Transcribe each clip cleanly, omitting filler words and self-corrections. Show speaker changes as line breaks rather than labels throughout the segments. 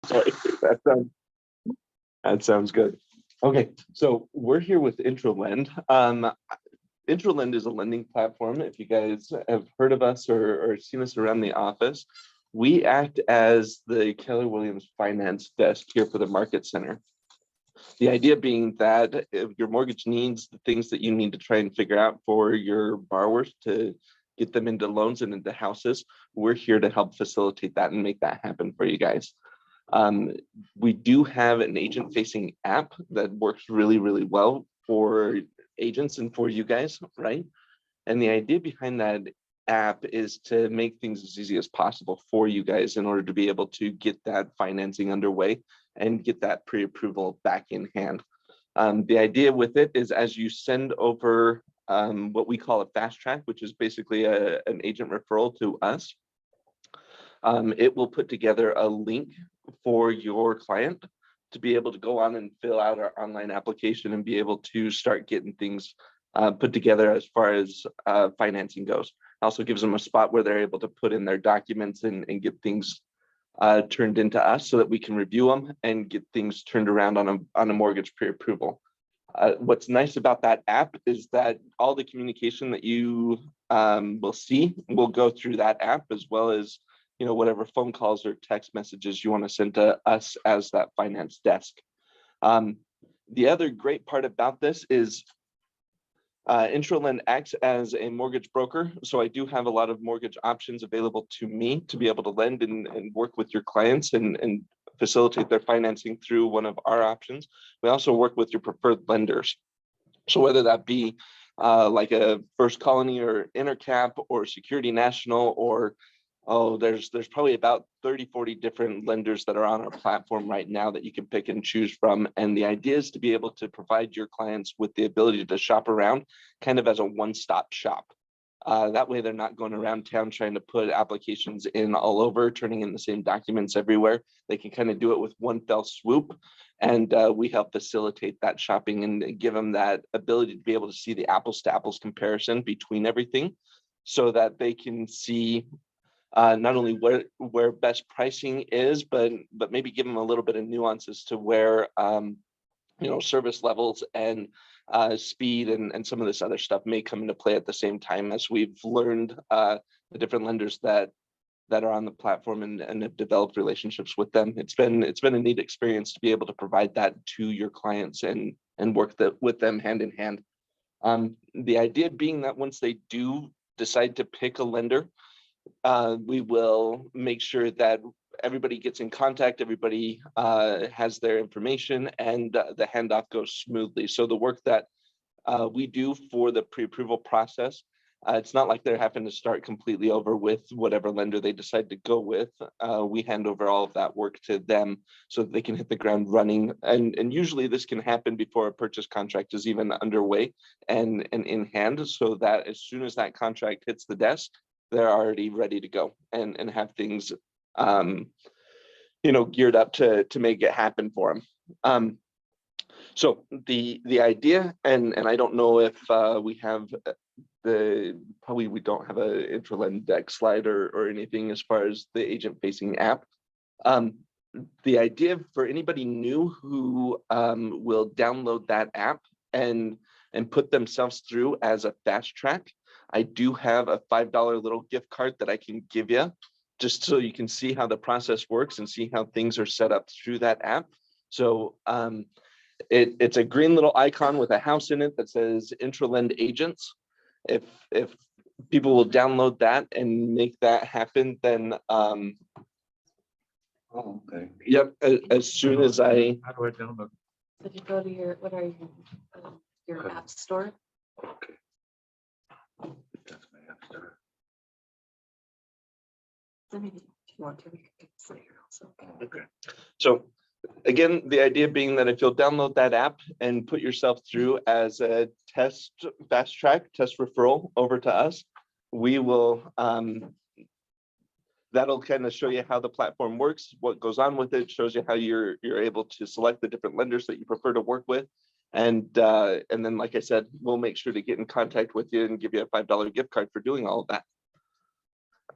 Sorry, that sounds good. Okay, so we're here with IntroLend. IntroLend is a lending platform. If you guys have heard of us or seen us around the office, we act as the Keller Williams finance desk here for the Market Center. The idea being that if your mortgage needs, the things that you need to try and figure out for your borrowers to get them into loans and into houses, we're here to help facilitate that and make that happen for you guys. We do have an agent-facing app that works really, really well for agents and for you guys, right? And the idea behind that app is to make things as easy as possible for you guys in order to be able to get that financing underway and get that pre-approval back in hand. The idea with it is as you send over what we call a fast track, which is basically an agent referral to us, it will put together a link for your client to be able to go on and fill out our online application and be able to start getting things put together as far as financing goes. Also gives them a spot where they're able to put in their documents and get things turned into us so that we can review them and get things turned around on a mortgage pre-approval. What's nice about that app is that all the communication that you will see will go through that app, as well as whatever phone calls or text messages you want to send to us as that finance desk. The other great part about this is IntroLend acts as a mortgage broker. So I do have a lot of mortgage options available to me to be able to lend and work with your clients and facilitate their financing through one of our options. We also work with your preferred lenders. So whether that be like a First Colony or Intercap or Security National or there's probably about 30, 40 different lenders that are on our platform right now that you can pick and choose from. And the idea is to be able to provide your clients with the ability to shop around kind of as a one-stop shop. That way they're not going around town trying to put applications in all over, turning in the same documents everywhere. They can kind of do it with one fell swoop. And we help facilitate that shopping and give them that ability to be able to see the apples to apples comparison between everything so that they can see not only where best pricing is, but maybe give them a little bit of nuances to where service levels and speed and some of this other stuff may come into play at the same time, as we've learned the different lenders that are on the platform and have developed relationships with them. It's been a neat experience to be able to provide that to your clients and work with them hand in hand. The idea being that once they do decide to pick a lender, we will make sure that everybody gets in contact, everybody has their information, and the handoff goes smoothly. So the work that we do for the pre-approval process, it's not like they're having to start completely over with whatever lender they decide to go with. We hand over all of that work to them so that they can hit the ground running. And usually this can happen before a purchase contract is even underway and in hand, so that as soon as that contract hits the desk, they're already ready to go and have things geared up to make it happen for them. So the idea, and I don't know if we have we don't have a IntroLend deck slide or anything as far as the agent facing app. The idea for anybody new who will download that app and put themselves through as a fast track, I do have a $5 little gift card that I can give you just so you can see how the process works and see how things are set up through that app. So it's a green little icon with a house in it that says IntroLend Agents. If people will download that and make that happen, then
okay.
Yep, as soon as I
How do I download?
If you go to your app store,
Okay. That's my app store.
I mean, if you want to, we can get this later also.
Okay.
So again, the idea being that if you'll download that app and put yourself through as a test referral over to us, we will that'll kind of show you how the platform works, what goes on with it, shows you how you're able to select the different lenders that you prefer to work with. And then, like I said, we'll make sure to get in contact with you and give you a $5 gift card for doing all of that.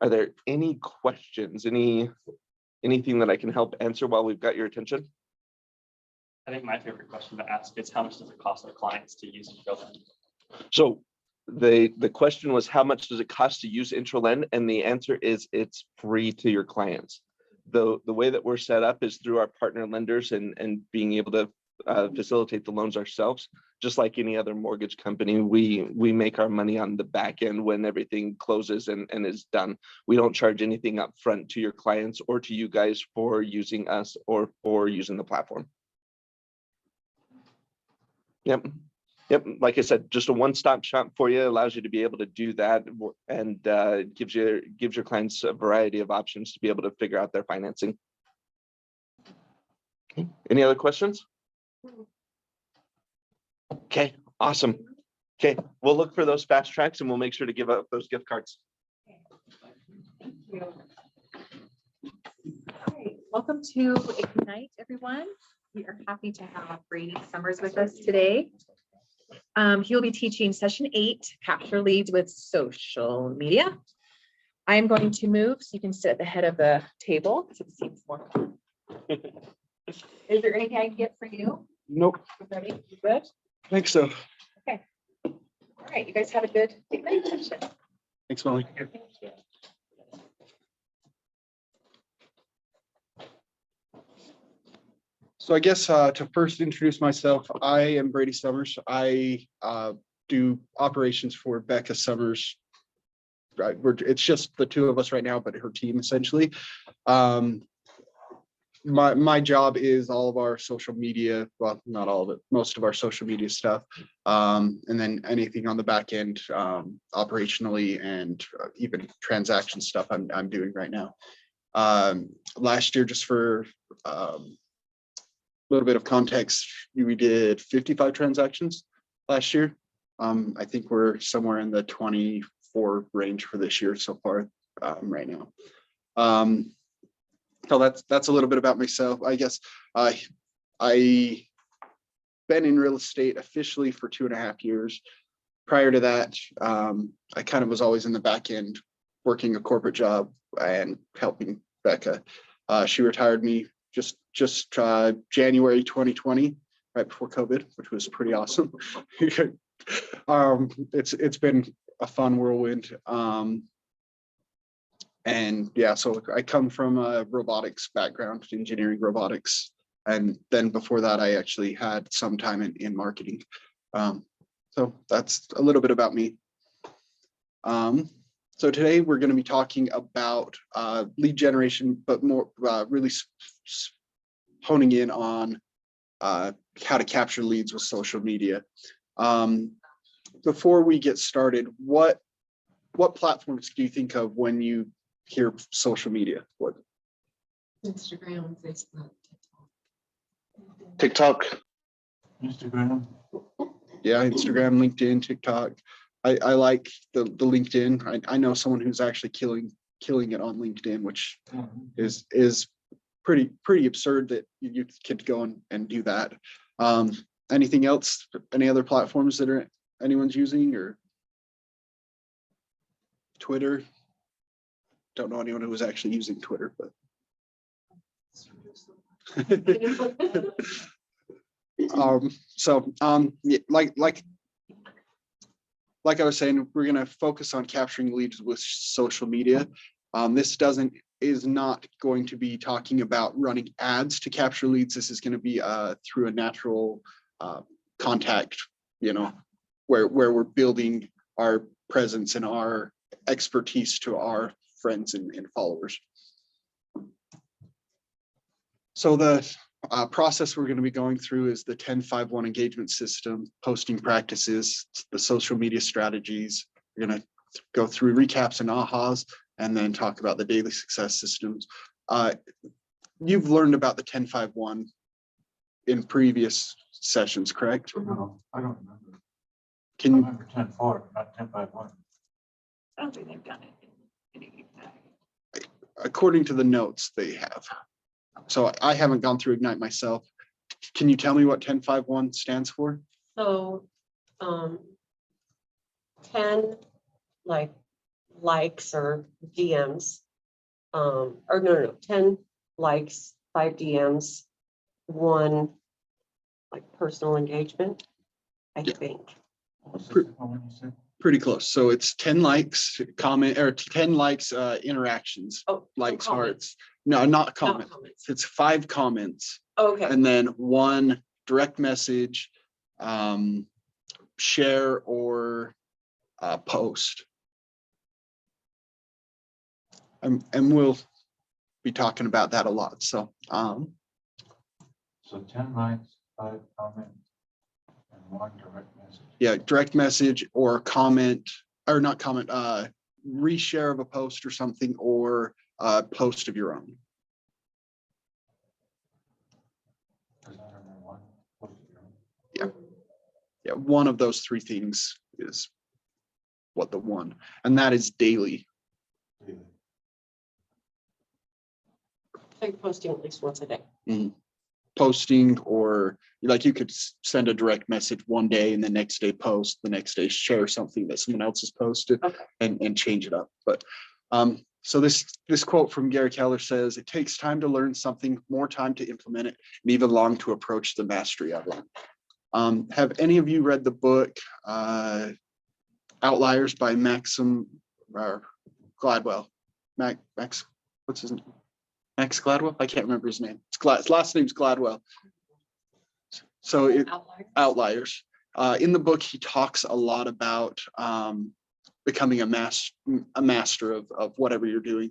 Are there any questions, any Anything that I can help answer while we've got your attention?
I think my favorite question to ask is how much does it cost our clients to use IntroLend?
So the question was, how much does it cost to use IntroLend? And the answer is it's free to your clients. The way that we're set up is through our partner lenders and being able to facilitate the loans ourselves. Just like any other mortgage company, we make our money on the back end when everything closes and is done. We don't charge anything up front to your clients or to you guys for using us or for using the platform. Yep. Like I said, just a one-stop shop for you, allows you to be able to do that, and gives your clients a variety of options to be able to figure out their financing. Okay. Any other questions? Okay, awesome. Okay, we'll look for those fast tracks and we'll make sure to give out those gift cards.
Thank you. All right, welcome to Ignite, everyone. We are happy to have Brady Summers with us today. He'll be teaching session 8, capture leads with social media. I'm going to move so you can sit at the head of the table so it seems more fun. Is there anything I can get for you?
Nope.
Ready? You good?
I think so.
Okay. All right, you guys have a good Ignite session.
Thanks, Molly.
Thank you.
So I guess to first introduce myself, I am Brady Summers. I do operations for Becca Summers. Right, it's just the two of us right now, but her team essentially. My job is all of our social media, well, not all of it, most of our social media stuff, and then anything on the back end, operationally, and even transaction stuff I'm doing right now. Last year, just for little bit of context, we did 55 transactions last year. I think we're somewhere in the 24 range for this year so far, right now. So that's a little bit about myself. I guess I been in real estate officially for 2.5 years. Prior to that, I kind of was always in the back end, working a corporate job and helping Becca. She retired me just January 2020, right before COVID, which was pretty awesome. It's been a fun whirlwind. And yeah, so I come from a robotics background, engineering robotics. And then before that, I actually had some time in marketing. So that's a little bit about me. So today we're going to be talking about lead generation, but more really honing in on how to capture leads with social media. Before we get started, what platforms do you think of when you hear social media? What?
Instagram, Facebook,
TikTok.
Instagram.
Yeah, Instagram, LinkedIn, TikTok. I like the LinkedIn. I know someone who's actually killing it on LinkedIn, which is pretty absurd that you could go and do that. Anything else? Any other platforms that anyone's using, or Twitter? Don't know anyone who was actually using Twitter, but yeah, like I was saying, we're going to focus on capturing leads with social media. This is not going to be talking about running ads to capture leads. This is going to be through a natural contact, where we're building our presence and our expertise to our friends and followers. So the process we're going to be going through is the 10-5-1 engagement system, posting practices, the social media strategies. We're going to go through recaps and ahas, and then talk about the daily success systems. You've learned about the 10-5-1 in previous sessions, correct?
No, I don't remember. I
Can you,
remember 10-4, not 10-5-1.
I don't think they've done it.
according to the notes they have. So I haven't gone through Ignite myself. Can you tell me what 10-5-1 stands for?
So 10 likes or DMs, or no, 10 likes, 5 DMs, 1 like personal engagement, I
Yeah.
think.
What's the second one you said?
Pretty close. So it's 10 likes, comment, or 10 likes, interactions,
Oh,
likes,
comments.
hearts. No, not
Not
comments.
comments.
It's 5 comments
Okay,
and then 1 direct message, share or post. And we'll be talking about that a lot. So,
So 10 likes, 5 comments, and 1 direct message.
yeah, direct message or comment, or not comment, reshare of a post or something, or a post of your own.
Is that under 1?
Yeah, one of those 3 things is what the one, and that is daily.
like posting at least once a day.
Posting, or like you could send a direct message one day and the next day post, the next day share something that someone else has posted.
Okay.
and change it up. But so this quote from Gary Keller says, it takes time to learn something, more time to implement it, and even long to approach the mastery of it. Have any of you read the book Outliers by Maxim Gladwell? Max, what's his name? Max Gladwell? I can't remember his name. His last name's Gladwell. So Outliers. In the book, he talks a lot about becoming a master of whatever you're doing.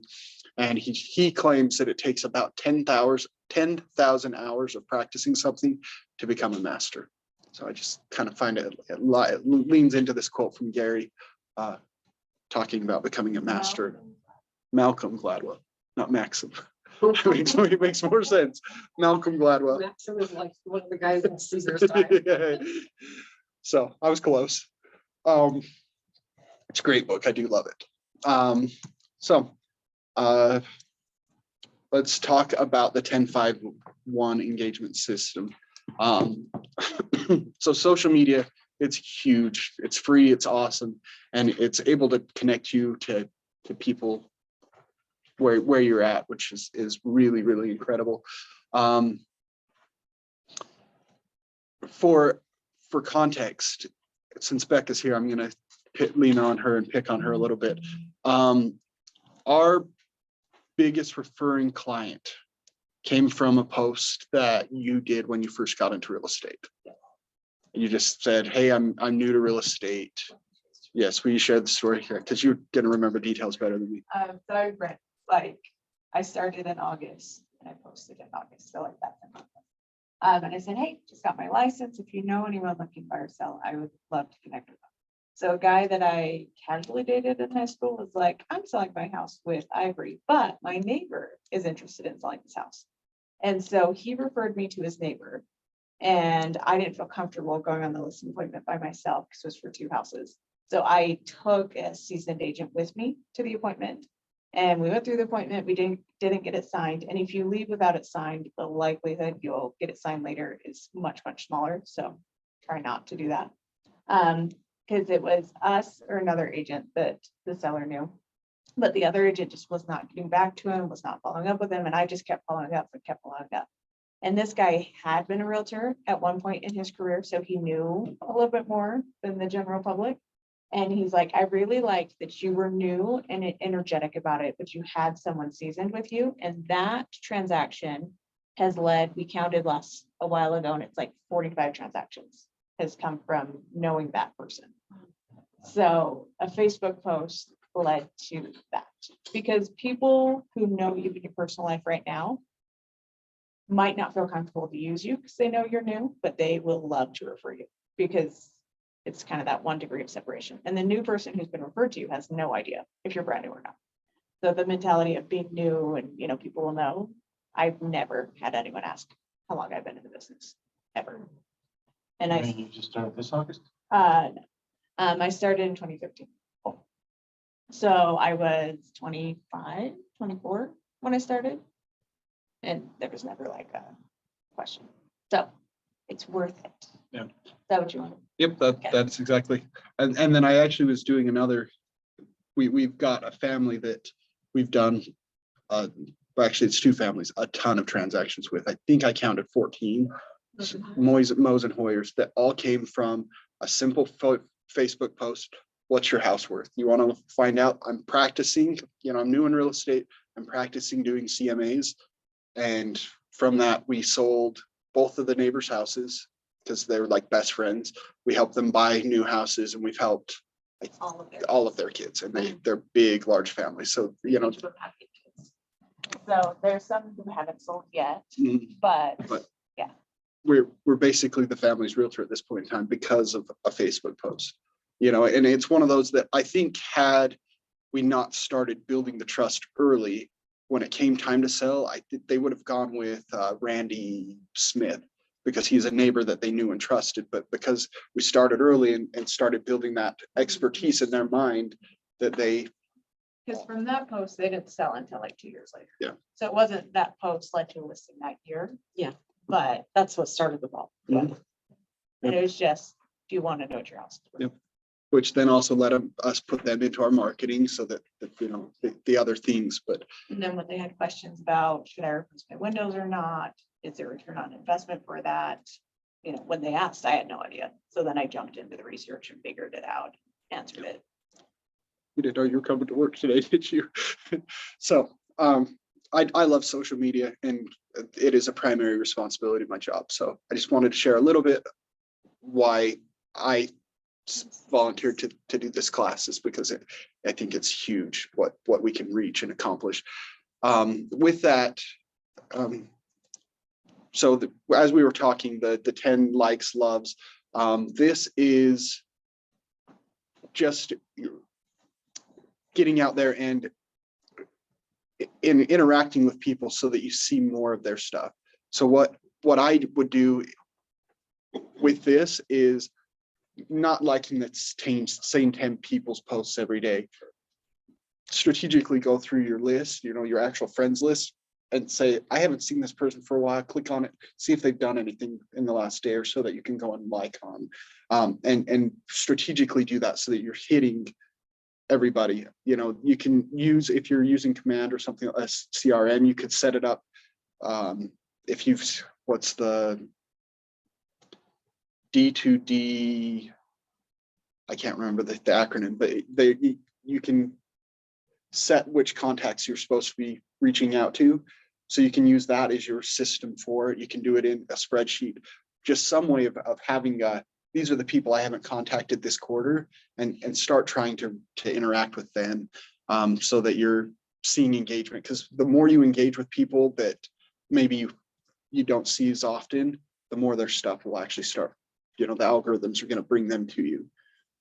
And he claims that it takes about 10,000 hours of practicing something to become a master. So I just kind of find it leans into this quote from Gary talking about becoming a master. Malcolm Gladwell, not Maxim. It makes more sense. Malcolm Gladwell.
Maxim is like one of the guys in Caesar's time.
So I was close. It's a great book. I do love it. Let's talk about the 10-5-1 engagement system. So social media, it's huge, it's free, it's awesome, and it's able to connect you to people where you're at, which is really, really incredible. For context, since Becca's here, I'm gonna lean on her and pick on her a little bit. Our biggest referring client came from a post that you did when you first got into real estate. You just said, hey, I'm new to real estate. Yes, will you share the story here? Because you're gonna remember details better than me.
So I read, like, I started in August and I posted in August, so like that's a month. And I said, hey, just got my license. If you know anyone looking to buy or sell, I would love to connect with them. So a guy that I casually dated in high school was like, I'm selling my house with Ivory, but my neighbor is interested in selling this house. And so he referred me to his neighbor. And I didn't feel comfortable going on the listing appointment by myself because it was for 2 houses. So I took a seasoned agent with me to the appointment. And we went through the appointment. We didn't get it signed. And if you leave without it signed, the likelihood you'll get it signed later is much, much smaller. So try not to do that. Because it was us or another agent that the seller knew. But the other agent just was not getting back to him, was not following up with him. And I just kept following up and kept following up. And this guy had been a realtor at one point in his career, so he knew a little bit more than the general public. And he's like, I really liked that you were new and energetic about it, but you had someone seasoned with you. And that transaction has led, we counted a while ago, and it's like 45 transactions has come from knowing that person. So a Facebook post led to that, because people who know you in your personal life right now might not feel comfortable to use you because they know you're new, but they will love to refer you because it's kind of that 1 degree of separation. And the new person who's been referred to you has no idea if you're brand new or not. So the mentality of being new and, people will know. I've never had anyone ask how long I've been in the business, ever. And
You just started this August?
I started in 2015. So I was 25, 24 when I started. And there was never like a question. So it's worth it.
Yeah.
Is that what you want?
Yep, that's exactly. And then I actually was doing another, we've got a family that we've done, but well, actually it's 2 families, a ton of transactions with. I think I counted 14. Mo's and Hoyers that all came from a simple Facebook post. What's your house worth? You want to find out? I'm practicing, I'm new in real estate. I'm practicing doing CMAs. And from that, we sold both of the neighbors' houses because they were like best friends. We helped them buy new houses, and we've helped like, all of their kids, and they're big, large families. So,
So there's some who haven't sold yet,
Mhm.
but
But-
yeah.
we're basically the family's realtor at this point in time because of a Facebook post, and it's one of those that I think had we not started building the trust early, when it came time to sell, I think they would have gone with Randy Smith because he's a neighbor that they knew and trusted. But because we started early and started building that expertise in their mind, that they,
Because from that post, they didn't sell until like 2 years later.
Yeah.
So it wasn't that post led to a listing that year.
Yeah.
But
That's what started the ball.
Mhm.
it was just, do you want to know what your house is worth?
Yep. which then also let us put them into our marketing so that the other things. But
And then when they had questions about, should I replace my windows or not? Is there a return on investment for that? When they asked, I had no idea. So then I jumped into the research and figured it out, answered it.
you didn't know you were coming to work today, did you? So I love social media, and it is a primary responsibility of my job. So I just wanted to share a little bit why I volunteered to do this class, is because I think it's huge what we can reach and accomplish. With that, so as we were talking, the 10 likes, loves, this is just getting out there and interacting with people so that you see more of their stuff. So what I would do with this is not liking the same 10 people's posts every day. Strategically go through your list, your actual friends list, and say, I haven't seen this person for a while. Click on it, see if they've done anything in the last day or so that you can go and like on, and strategically do that so that you're hitting everybody. You can use, if you're using Command or something, a CRM, you could set it up. If you've, what's the D2D, I can't remember the acronym, but you can set which contacts you're supposed to be reaching out to. So you can use that as your system for it. You can do it in a spreadsheet, just some way of having these are the people I haven't contacted this quarter, and start trying to interact with them, so that you're seeing engagement. Because the more you engage with people that maybe you don't see as often, the more their stuff will actually start, the algorithms are going to bring them to you.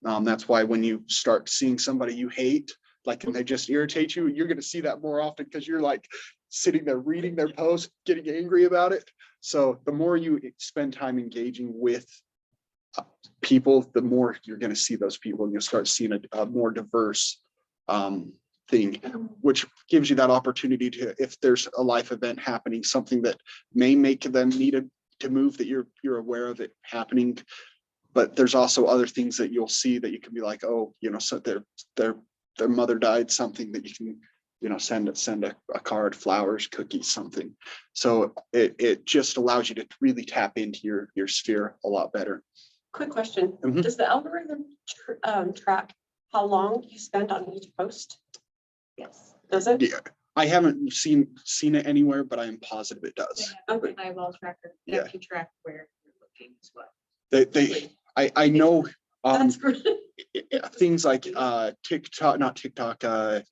That's why when you start seeing somebody you hate, like, and they just irritate you, you're going to see that more often because you're like sitting there reading their post, getting angry about it. So the more you spend time engaging with people, the more you're going to see those people, and you'll start seeing a more diverse thing, which gives you that opportunity to, if there's a life event happening, something that may make them need to move, that you're aware of it happening. But there's also other things that you'll see that you can be like, oh, so their mother died, something that you can, send a card, flowers, cookies, something. So it just allows you to really tap into your sphere a lot better.
Quick question.
Mhm.
Does the algorithm track how long you spend on each post?
Yes.
Does it?
Yeah, I haven't seen it anywhere, but I am positive it does.
Okay.
Eyeball tracker,
Yeah.
that can track where you're looking as well.
I know
That's great.
things like TikTok, not TikTok,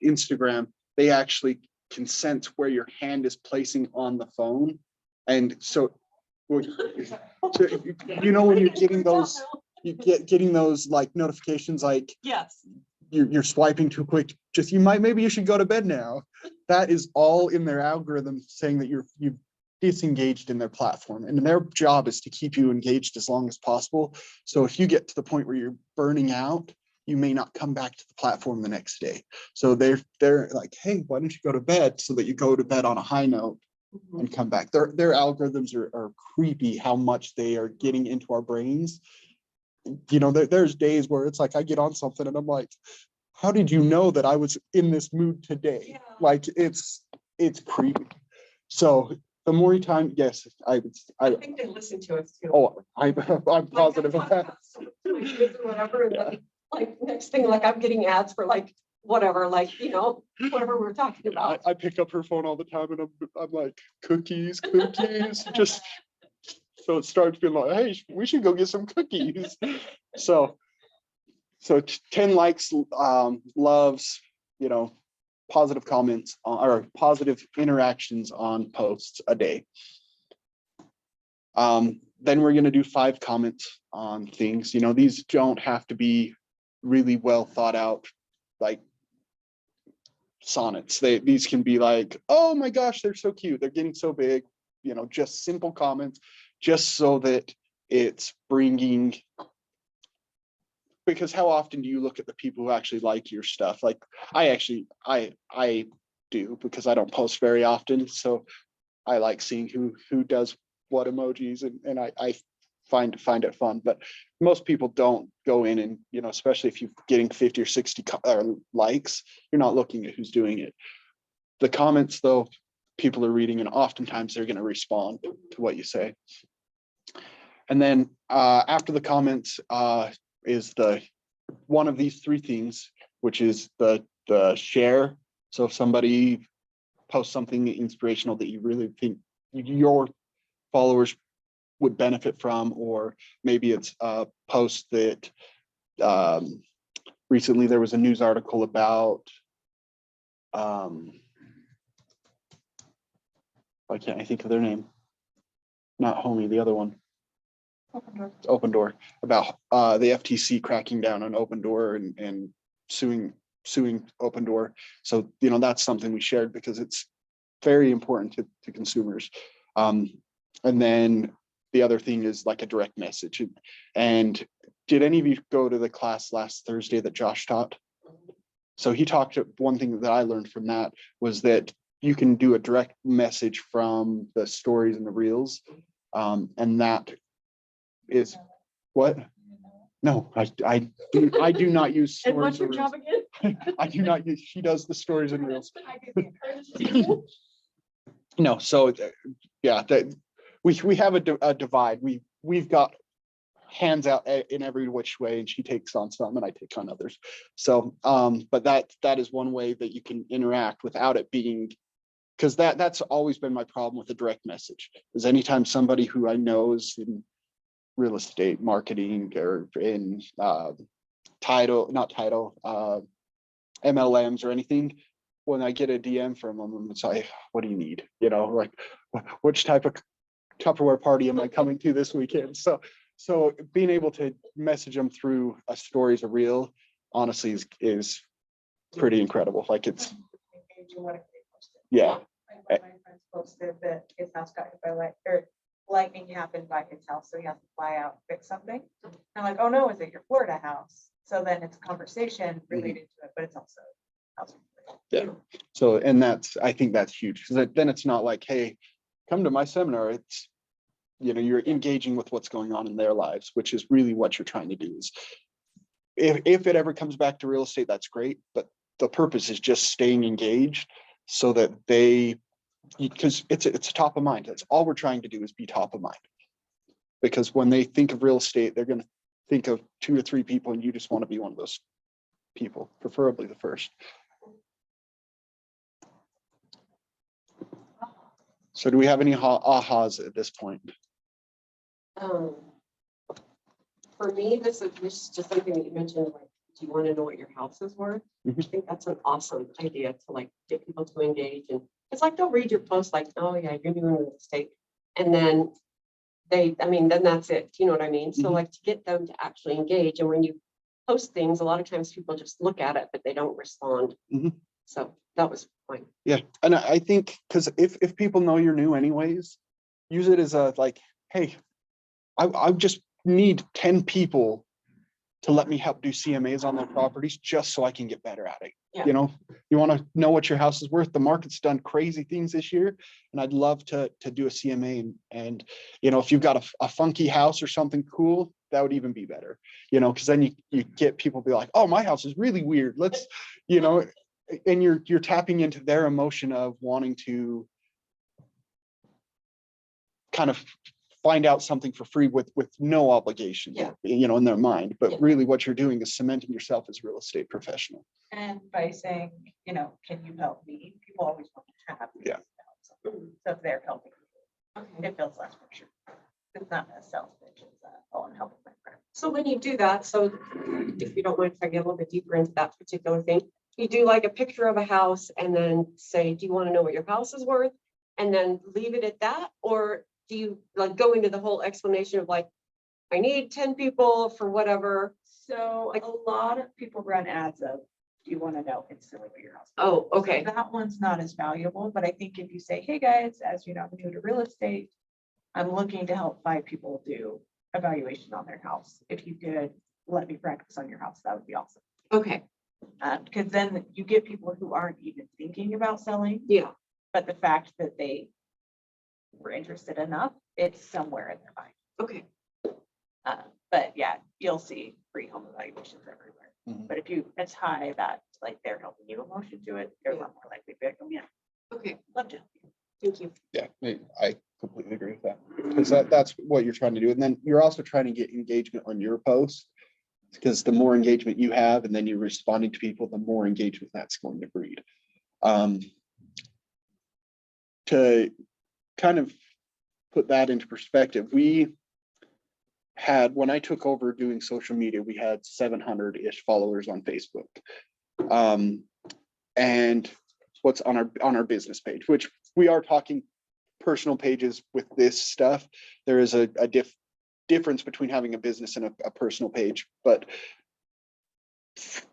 Instagram, they actually can sense where your hand is placing on the phone. And so, when you're getting those, getting those like notifications, like
Yes.
you're swiping too quick, maybe you should go to bed now. That is all in their algorithm saying that you've disengaged in their platform, and their job is to keep you engaged as long as possible. So if you get to the point where you're burning out, you may not come back to the platform the next day. So they're like, hey, why don't you go to bed, so that you go to bed on a high note and come back. Their algorithms are creepy, how much they are getting into our brains. There's days where it's like I get on something and I'm like, how did you know that I was in this mood today?
Yeah.
Like it's creepy. So the more time, yes,
I think they listen to us too.
I'm positive of that.
My kids or whatever, and then, like, next thing, like, I'm getting ads for like, whatever, like, you know, whatever we're talking about.
I pick up her phone all the time and I'm like, cookies, just. So it starts being like, hey, we should go get some cookies. So 10 likes, loves, you know, positive comments or positive interactions on posts a day. Then we're going to do 5 comments on things. You know, these don't have to be really well thought out, like sonnets. These can be like, oh my gosh, they're so cute, they're getting so big. You know, just simple comments, just so that it's bringing. Because how often do you look at the people who actually like your stuff? Like I do, because I don't post very often. So I like seeing who does what emojis, and I find it fun. But most people don't go in and, you know, especially if you're getting 50 or 60 likes, you're not looking at who's doing it. The comments, though, people are reading, and oftentimes they're going to respond to what you say. And then after the comments is the one of these 3 things, which is the share. So if somebody posts something inspirational that you really think your followers would benefit from, or maybe it's a post that recently there was a news article about why can't I think of their name? Not Homie, the other one. Open Door, about the FTC cracking down on Open Door and suing Open Door. So, you know, that's something we shared because it's very important to consumers. And then the other thing is like a direct message. And did any of you go to the class last Thursday that Josh taught? So he talked, one thing that I learned from that was that you can do a direct message from the stories and the reels. And that is what? No, I do not use
And what's
stories
your
and
job
reels.
again?
I do not use, she does the stories and reels. No, so yeah, that we have a divide. We've got hands out in every which way, and she takes on some and I take on others. So but that is one way that you can interact without it being, because that's always been my problem with a direct message, is anytime somebody who I know is in real estate marketing or in MLMs or anything, when I get a DM from them, it's like, what do you need? You know, like, which type of Tupperware party am I coming to this weekend? So being able to message them through a stories, a reel, honestly is pretty incredible. Like it's, yeah.
My friends posted that his house got hit by lightning happened by his house, so he has to fly out, fix something. I'm like, oh no, is it your Florida house? So then it's a conversation related to it, but it's also house.
Yeah. So, and I think that's huge, because then it's not like, hey, come to my seminar. It's, you know, you're engaging with what's going on in their lives, which is really what you're trying to do. Is if it ever comes back to real estate, that's great. But the purpose is just staying engaged so that because it's top of mind. That's all we're trying to do, is be top of mind. Because when they think of real estate, they're going to think of 2 to 3 people, and you just want to be one of those people, preferably the first. So do we have any ahas at this point?
For me, this is just something that you mentioned, like, do you want to know what your house is worth?
Mhm.
I think that's an awesome idea to like get people to engage. And it's like, they'll read your post like, oh yeah, you're doing real estate. And then then that's it. You know what I mean? So
Mhm.
like, to get them to actually engage. And when you post things, a lot of times people just look at it, but they don't respond.
Mhm.
So that was fine.
Yeah, and I think, because if people know you're new anyways, use it as a like, hey, I just need 10 people to let me help do CMAs on their properties, just so I can get better at it.
Yeah.
You know, you want to know what your house is worth. The market's done crazy things this year, and I'd love to do a CMA. And you know, if you've got a funky house or something cool, that would even be better. You know, because then you get people be like, oh, my house is really weird. Let's, you know, and you're tapping into their emotion of wanting to kind of find out something for free with no obligation,
Yeah.
in their mind. But
Yeah.
really what you're doing is cementing yourself as a real estate professional.
And by saying, can you help me? People always want to have.
Yeah.
So if they're helping,
Okay.
it feels less pressure. It's not a sales pitch, it's I'm helping my friend.
So when you do that, so if you don't mind, if I get a little bit deeper into that particular thing, you do like a picture of a house and then say, do you want to know what your house is worth? And then leave it at that? Or do you like go into the whole explanation of like, I need 10 people for whatever?
So like a lot of people run ads of, do you want to know instantly what your house? is
Oh,
worth?
okay.
So that one's not as valuable, but I think if you say, hey guys, as you know, I'm new to real estate, I'm looking to help 5 people do evaluation on their house. If you could let me practice on your house, that would be awesome.
Okay,
Because then you get people who aren't even thinking about selling,
yeah,
but the fact that they were interested enough, it's somewhere in their mind.
okay.
But yeah, you'll see free home evaluations everywhere.
Mhm.
But if it's high that like they're helping you emotion to it, they're a
Yeah.
lot more likely to be like, oh yeah,
Okay,
love to.
thank you.
Yeah, I completely agree with that. Because that's what you're trying to do. And then you're also trying to get engagement on your post. Because the more engagement you have, and then you're responding to people, the more engagement that's going to breed. To kind of put that into perspective, when I took over doing social media, we had 700-ish followers on Facebook. And what's on our business page, which we are talking personal pages with this stuff. There is a difference between having a business and a personal page, but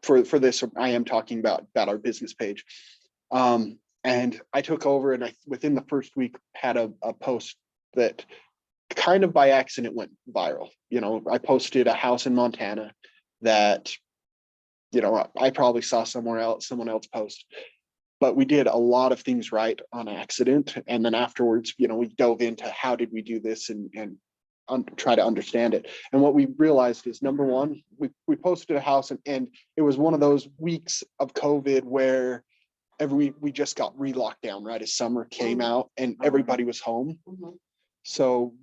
for this, I am talking about our business page. And I took over, and within the first week had a post that kind of by accident went viral. I posted a house in Montana that, I probably saw someone else post, but we did a lot of things right on accident. And then afterwards, we dove into how did we do this and try to understand it. And what we realized is, number one, we posted a house and it was one of those weeks of COVID where we just got re-locked down right as summer came out and everybody was home.
Mhm.
So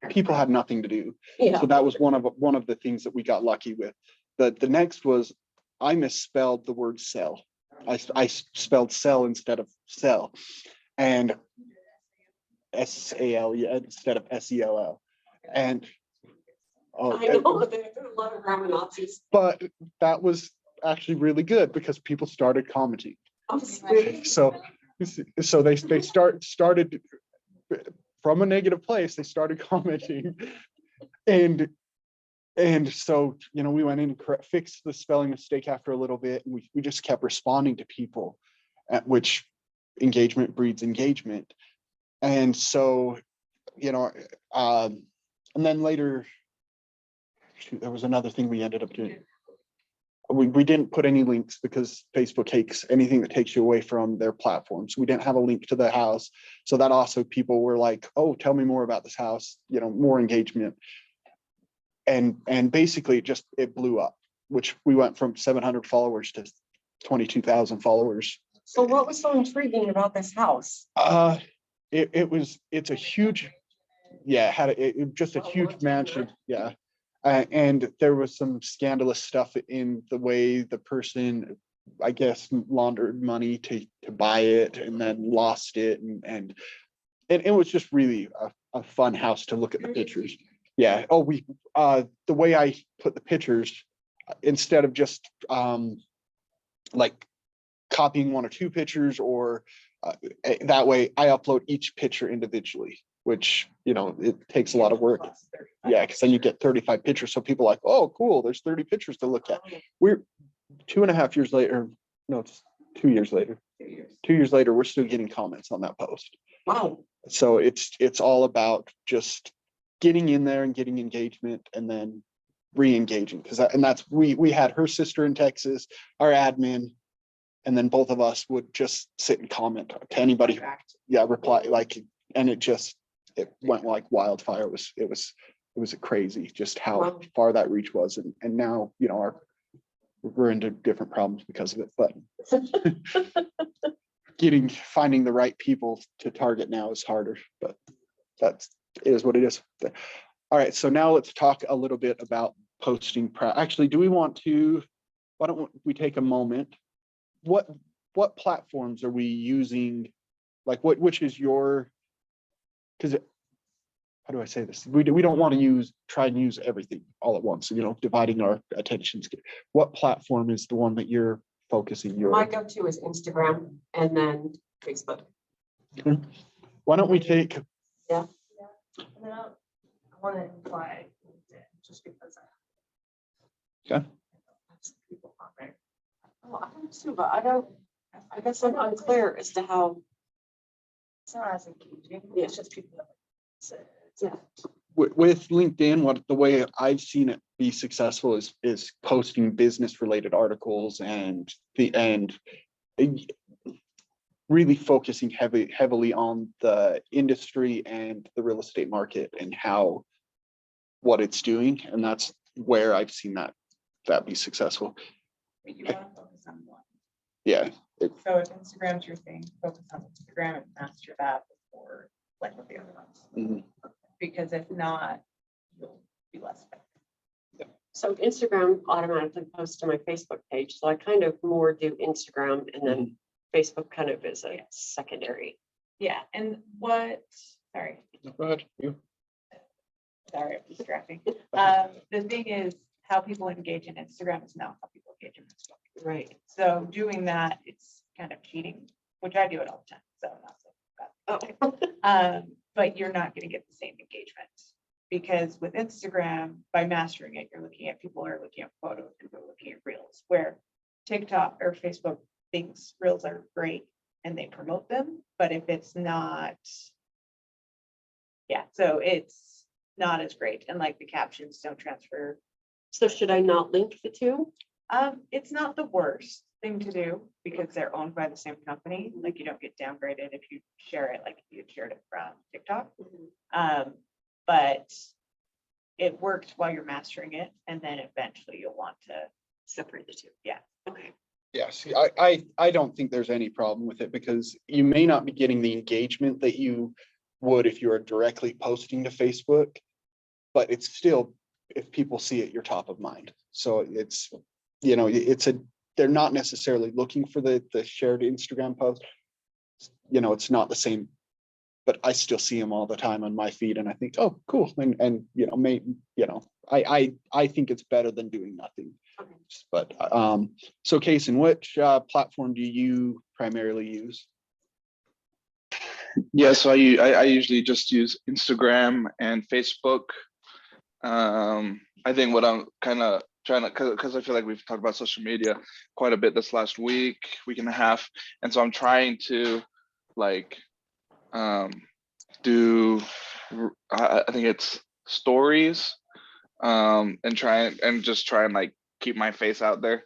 people had nothing to do.
Yeah,
So that was one of the things that we got lucky with. The next was I misspelled the word sell. I spelled sell instead of sell, and SAL instead of SELL. And
I know, there's a lot of grammar Nazis.
but that was actually really good because people started commenting.
Really?
So they started from a negative place. They started commenting, and so we went in and fixed the spelling mistake after a little bit, and we just kept responding to people, at which engagement breeds engagement. And so and then later, there was another thing we ended up doing. We didn't put any links because Facebook takes anything that takes you away from their platforms. We didn't have a link to the house. So that also people were like, oh, tell me more about this house, more engagement. And basically it blew up, which we went from 700 followers to 22,000 followers.
So what was so intriguing about this house?
It's a huge, just a huge mansion. Yeah. And there was some scandalous stuff in the way the person, I guess, laundered money to buy it and then lost it. And it was just really a fun house to look at the pictures. Yeah. Oh, the way I put the pictures, instead of just like copying 1 or 2 pictures or that way, I upload each picture individually, which, it takes a lot of work. Yeah, because then you get 35 pictures. So people are like, oh, cool, there's 30 pictures to look at. We're 2.5 years later. No, it's 2 years later. 2 years later, we're still getting comments on that post.
Wow.
So it's all about just getting in there and getting engagement and then re-engaging. We had her sister in Texas, our admin, and then both of us would just sit and comment to anybody. Yeah, reply and it went like wildfire. It was crazy just how far that reach was. And now, we're into different problems because of it, but finding the right people to target now is harder, but that's is what it is. All right, so now let's talk a little bit about posting. Actually, do we want to? Why don't we take a moment? What platforms are we using? Like which is your? Because how do I say this? We don't want to try and use everything all at once. You know, dividing our attentions. What platform is the one that you're focusing your?
My go-to is Instagram and then Facebook.
Why don't we take?
Yeah.
And then I want to imply just because
Okay.
have some people on there.
Well, I don't too, but I guess I'm unclear as to how,
It's not as engaging.
Yeah.
It's just people that.
yeah.
With LinkedIn, the way I've seen it be successful is posting business related articles and really focusing heavily on the industry and the real estate market and what it's doing. And that's where I've seen that be successful.
But you want to focus on one.
Yeah.
So if Instagram's your thing, focus on Instagram and master that before like with the other ones.
Mhm.
Because if not, you'll be less effective.
So Instagram automatically posts to my Facebook page. So I kind of more do Instagram and then Facebook kind of is a
Yeah.
secondary.
Yeah, and sorry,
Go ahead. You.
sorry, I'm distracting. The thing is, how people engage in Instagram is not how people engage in Facebook.
Right.
So doing that, it's kind of cheating, which I do it all the time, so I'm not saying that.
Oh,
But you're not gonna get the same engagement. Because with Instagram, by mastering it, you're looking at people are looking at photos, people are looking at reels, where TikTok or Facebook thinks reels are great and they promote them, but if it's not. Yeah, so it's not as great, and like the captions don't transfer.
so should I not link the two?
It's not the worst thing to do because they're owned by the same company. Like you don't get downgraded if you share it, like if you shared it from TikTok. But it worked while you're mastering it, and then eventually you'll want to
Separate the two.
Yeah.
Okay.
Yeah, see, I don't think there's any problem with it because you may not be getting the engagement that you would if you were directly posting to Facebook, but it's still, if people see it, you're top of mind. So it's, they're not necessarily looking for the shared Instagram post. It's not the same, but I still see them all the time on my feed and I think, oh, cool. And I think it's better than doing nothing.
Okay.
But so Kason, which platform do you primarily use?
Yeah, so I usually just use Instagram and Facebook. I think what I'm kind of trying to, because I feel like we've talked about social media quite a bit this last week and a half, and so I'm trying to like do I think it's stories and try and like keep my face out there.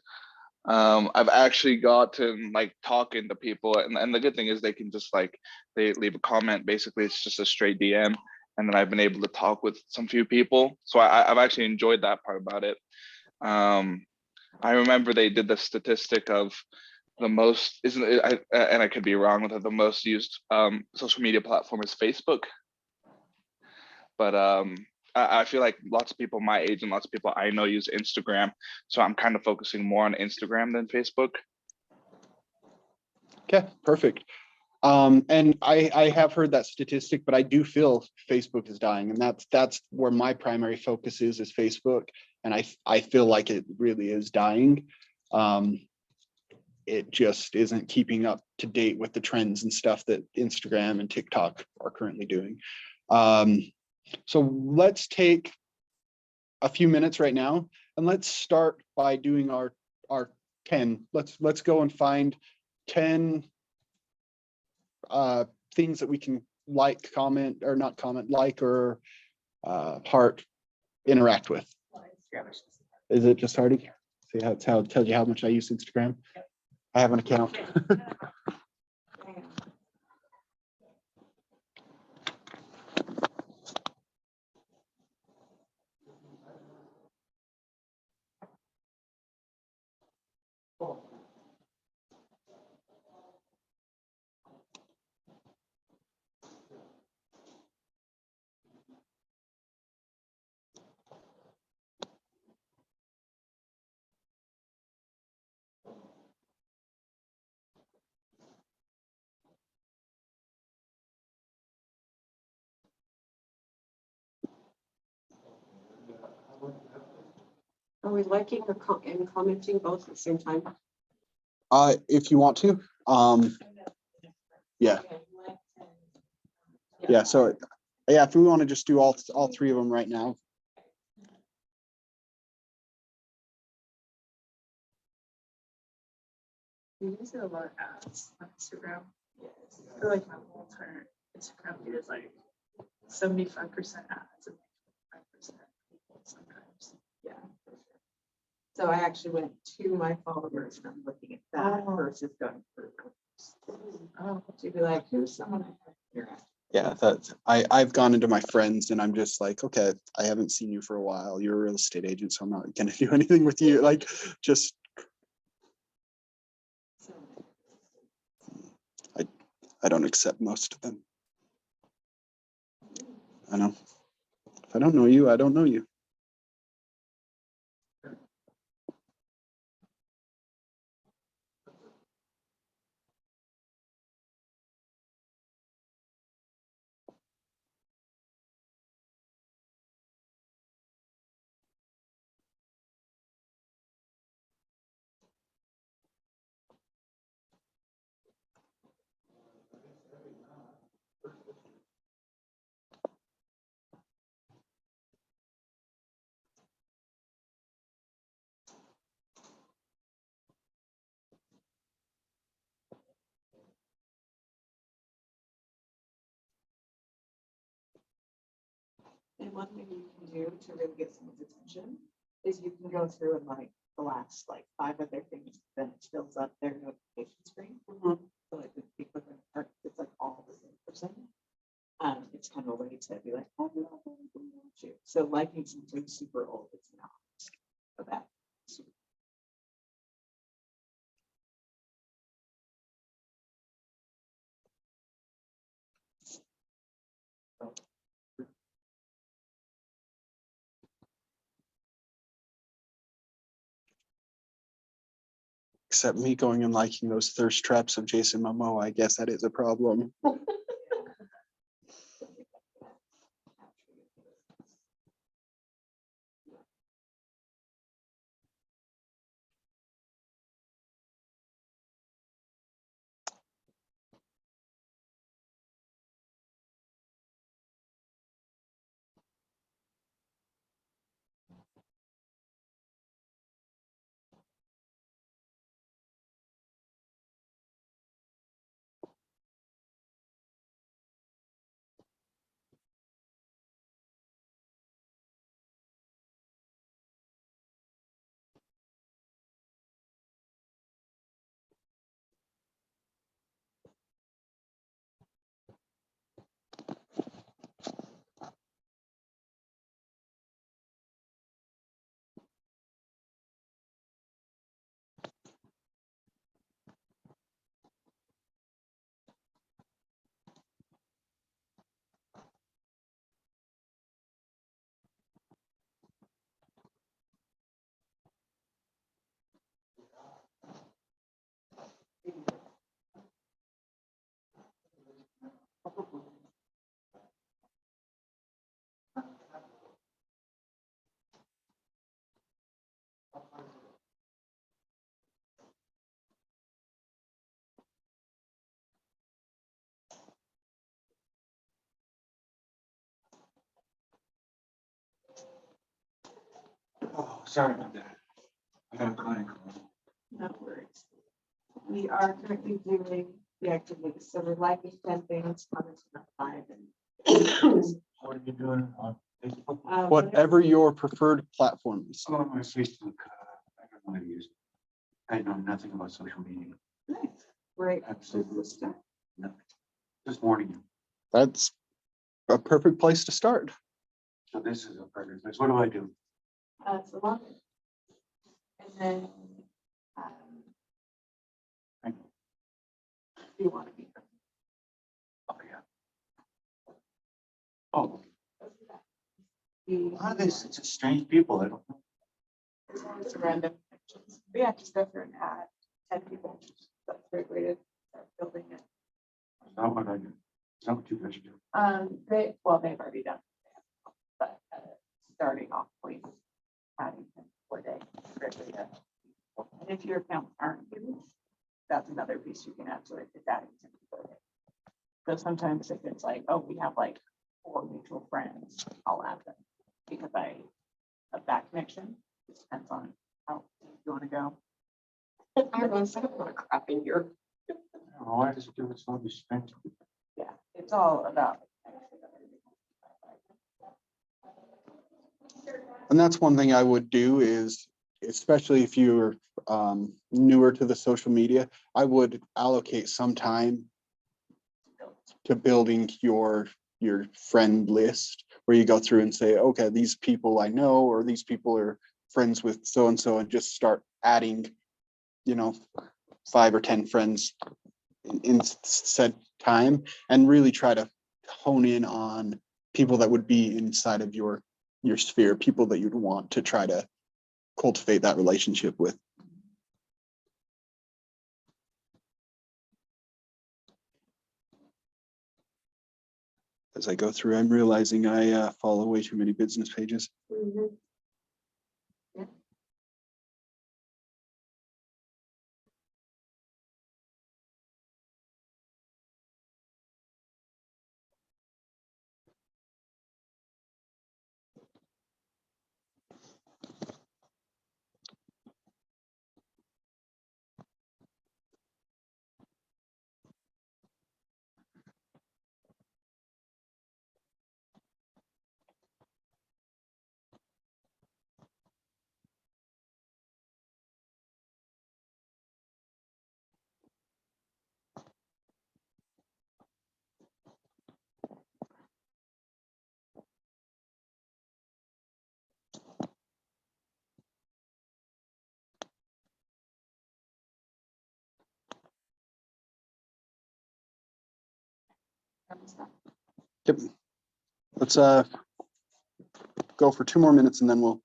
I've actually gotten like talking to people, and the good thing is they can just like they leave a comment. Basically, it's just a straight DM, and then I've been able to talk with some few people. So I've actually enjoyed that part about it. I remember they did the statistic of the most, isn't it? And I could be wrong with it. The most used social media platform is Facebook, but I feel like lots of people my age and lots of people I know use Instagram. So I'm kind of focusing more on Instagram than Facebook.
Okay, perfect. And I have heard that statistic, but I do feel Facebook is dying, and that's where my primary focus is Facebook, and I feel like it really is dying. It just isn't keeping up to date with the trends and stuff that Instagram and TikTok are currently doing. So let's take a few minutes right now and let's start by doing our 10. Let's go and find 10 things that we can like, comment, or not comment, like, or heart, interact with. Is it just Hardy? See how it tells you how much I use Instagram? I have an account.
Are we liking or and commenting both at the same time?
If you want to, yeah, yeah, so, yeah, if we want to just do all three of them right now.
You use a lot of ads on Instagram. I feel like my whole entire Instagram feed is like 75% ads and 5% people sometimes.
Yeah. So I actually went to my followers and I'm looking at that versus going through.
Oh,
To be like, who's someone here?
Yeah, I've gone into my friends and I'm just like, okay, I haven't seen you for a while. You're a real estate agent, so I'm not gonna do anything with you. Like, just, I don't accept most of them. I know. If I don't know you, I don't know you.
And one thing you can do to really get someone's attention is you can go through and like the last like 5 of their things, then it fills up their notification screen. So like if you click on part, it's like all the same person. It's kind of a way to be like, oh, no, I don't really want you. So liking something super old is not a bad.
Except me going and liking those thirst traps of Jason Momoa, I guess that is a problem.
Oh, sorry about that. I got a client.
No worries. We are currently doing the activities, so we're liking 10 things, commenting on 5 and.
What are you doing on Facebook?
Whatever your preferred platform is.
Oh, my Facebook, I don't want to use it. I know nothing about social media.
Great.
Absolutely nothing. Just warning you.
That's a perfect place to start.
So this is a perfect place. What do I do?
So long. And then,
Thank
you want to be.
Oh, yeah. Oh, a lot of this, it's just strange people. I don't know.
It's random. But yeah, just go through and add 10 people. That's a great way to start building it.
It's not what I do. It's not what you guys do.
They've already done. But starting off point, adding 10 per day. criteria. And if your accounts aren't used, that's another piece you can add to it, if that is included. So sometimes if it's like, oh, we have like 4 mutual friends, I'll add them because I have that connection. It depends on how deep you want to go.
I don't want to set up a lot of crap in here.
Oh, I just do it's not be spent.
Yeah, it's all about.
And that's one thing I would do is, especially if you're newer to the social media, I would allocate some time to building your friend list, where you go through and say, okay, these people I know, or these people are friends with so-and-so, and just start adding, 5 or 10 friends in said time, and really try to hone in on people that would be inside of your sphere, people that you'd want to try to cultivate that relationship with. As I go through, I'm realizing I follow way too many business pages.
Mhm.
Yep. Let's go for 2 more minutes and then we'll.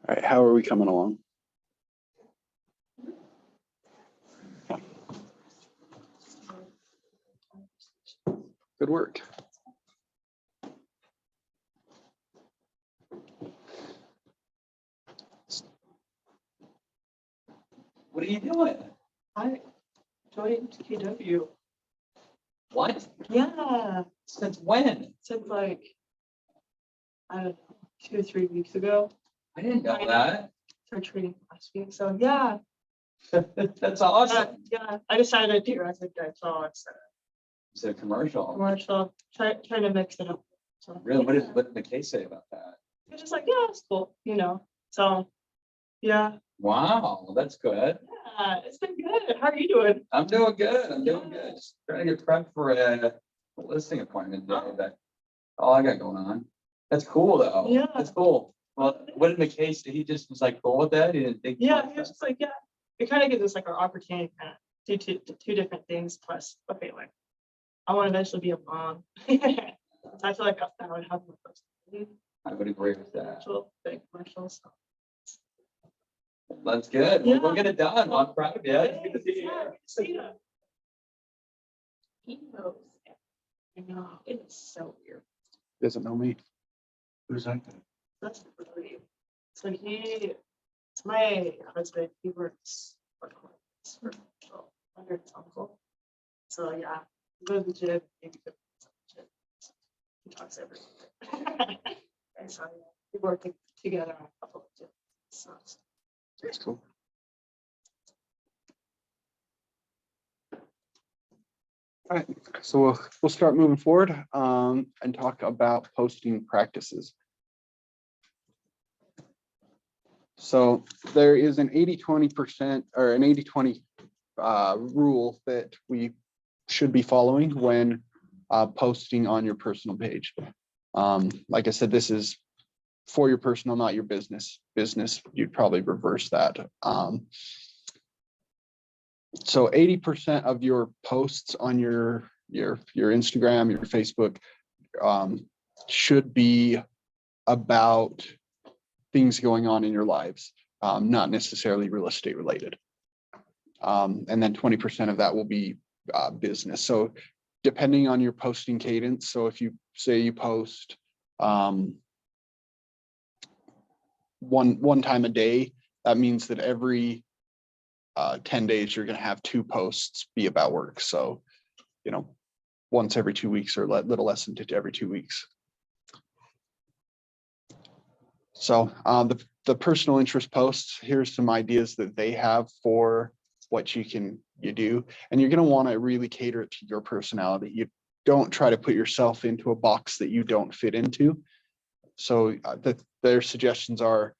All right, how are we coming along? Good work.
What are you doing?
I joined KW.
What?
Yeah,
Since when?
since like, I don't know, 2 or 3 weeks ago.
I didn't know that.
Started training last week, so yeah.
That's awesome.
Yeah, I decided to, I think I saw it's a
It's a commercial.
commercial, trying to mix it up. So,
Really?
yeah.
What did McKay say about that?
It's just like, yeah, it's cool, so, yeah,
Wow, that's good.
yeah, it's been good. How are you doing?
I'm doing good. I'm doing good. Just trying to get prepped for a listing appointment day. That's all I got going on. That's cool though.
Yeah.
That's cool. Well, what in the case, he just was like cool with that? He didn't think.
Yeah, he was just like, yeah, it kind of gives us like our opportunity to kind of do two different things plus, okay, like, I want to eventually be a mom. So I feel like that would help with those
I would agree with that.
actual big commercials.
That's good. We'll
Yeah.
get it done. I'm proud of you. It's good to see you.
Yeah, good to see you. He knows. I know, it's so weird.
Doesn't know me.
Who's that?
That's really, so it's my husband, he works for under his uncle. So yeah, he goes to the gym, maybe goes to the gym. He talks everything. And so yeah, we work together on a couple of gyms. So
That's cool. All right, so we'll start moving forward and talk about posting practices. So there is an 80-20% or an 80-20 rule that we should be following when posting on your personal page. Like I said, this is for your personal, not your business. Business, you'd probably reverse that. So 80% of your posts on your Instagram, your Facebook, should be about things going on in your lives, not necessarily real estate related. And then 20% of that will be business. So depending on your posting cadence, so if you say you post one time a day, that means that every 10 days you're going to have 2 posts be about work. So, you know, once every 2 weeks or a little less than every 2 weeks. So the personal interest posts, here's some ideas that they have for what you do. And you're going to want to really cater it to your personality. You don't try to put yourself into a box that you don't fit into. So their suggestions are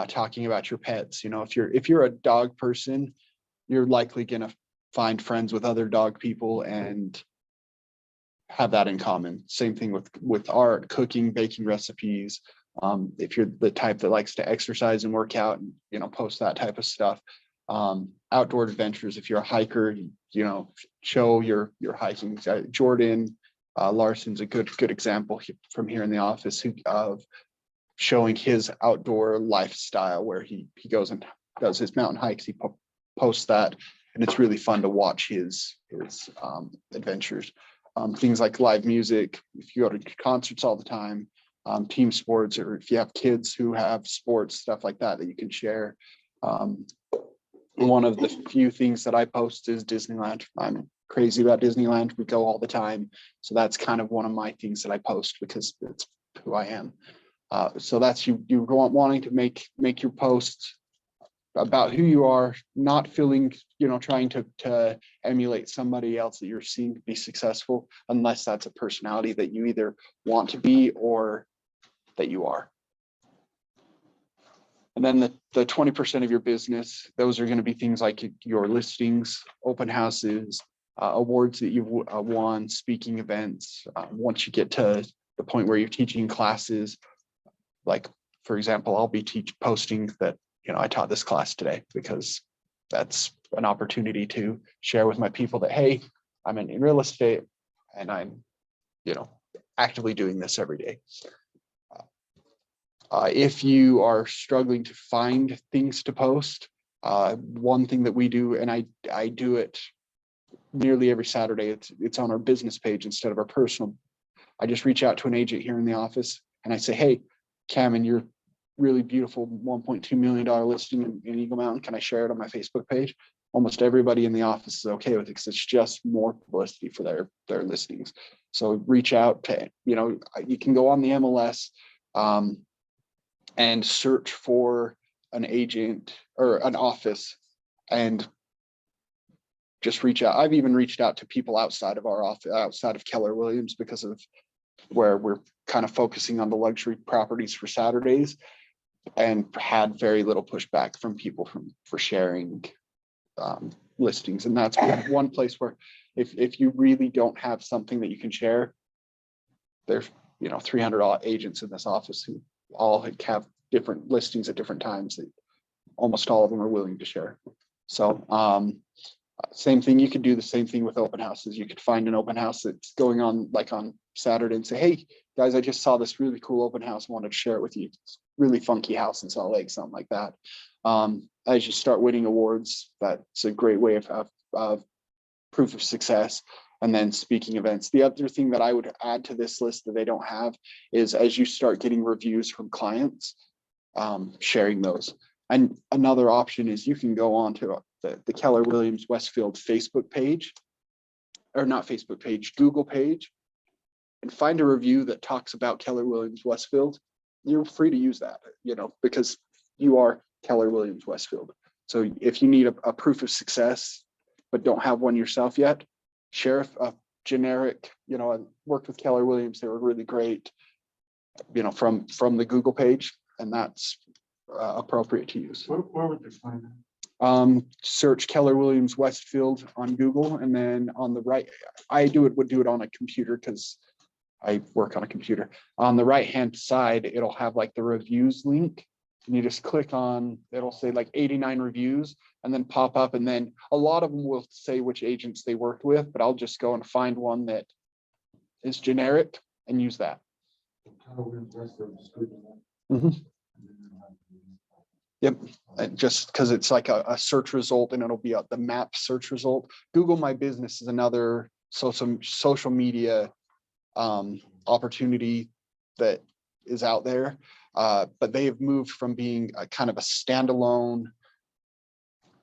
talking about your pets. You know, if you're a dog person, you're likely going to find friends with other dog people and have that in common. Same thing with art, cooking, baking recipes. If you're the type that likes to exercise and work out and, you know, post that type of stuff. Outdoor adventures, if you're a hiker, you know, show your hiking. Jordan Larson's a good example from here in the office of showing his outdoor lifestyle, where he goes and does his mountain hikes. He posts that, and it's really fun to watch his adventures. Things like live music, if you go to concerts all the time, team sports, or if you have kids who have sports, stuff like that you can share. One of the few things that I post is Disneyland. I'm crazy about Disneyland. We go all the time. So that's kind of one of my things that I post because it's who I am. So that's you wanting to make your posts about who you are, not feeling, you know, trying to emulate somebody else that you're seeing be successful, unless that's a personality that you either want to be or that you are. And then the 20% of your business, those are going to be things like your listings, open houses, awards that you've won, speaking events. Once you get to the point where you're teaching classes, like, for example, I'll be posting that, you know, I taught this class today, because that's an opportunity to share with my people that, hey, I'm in real estate and I'm, you know, actively doing this every day. If you are struggling to find things to post, one thing that we do, and I do it nearly every Saturday, it's on our business page instead of our personal. I just reach out to an agent here in the office and I say, hey, Cam, and your really beautiful $1.2 million listing in Eagle Mountain, can I share it on my Facebook page? Almost everybody in the office is okay with it because it's just more publicity for their listings. So reach out to, you know, you can go on the MLS and search for an agent or an office and just reach out. I've even reached out to people outside of our office, outside of Keller Williams, because of where we're kind of focusing on the luxury properties for Saturdays, and had very little pushback from people for sharing listings. And that's one place where if you really don't have something that you can share, there's 300 agents in this office who all have different listings at different times that almost all of them are willing to share. So same thing, you could do the same thing with open houses. You could find an open house that's going on like on Saturday and say, hey guys, I just saw this really cool open house, wanted to share it with you. It's really funky house in Salt Lake, something like that. As you start winning awards, that's a great way of proof of success. And then speaking events. The other thing that I would add to this list that they don't have is as you start getting reviews from clients, sharing those. And another option is you can go on to the Keller Williams Westfield Facebook page, or not Facebook page, Google page, and find a review that talks about Keller Williams Westfield. You're free to use that, because you are Keller Williams Westfield. So if you need a proof of success, but don't have one yourself yet, share a generic, I worked with Keller Williams. They were really great, from the Google page, and that's appropriate to use.
Where would they find that?
Search Keller Williams Westfield on Google, and then on the right, would do it on a computer because I work on a computer. On the right hand side, it'll have like the reviews link, and you just click on, it'll say like 89 reviews, and then pop up, and then a lot of them will say which agents they worked with, but I'll just go and find one that is generic and use that. Mhm. Yep, and just because it's like a search result, and it'll be the map search result. Google My Business is another social media opportunity that is out there, but they have moved from being a kind of a standalone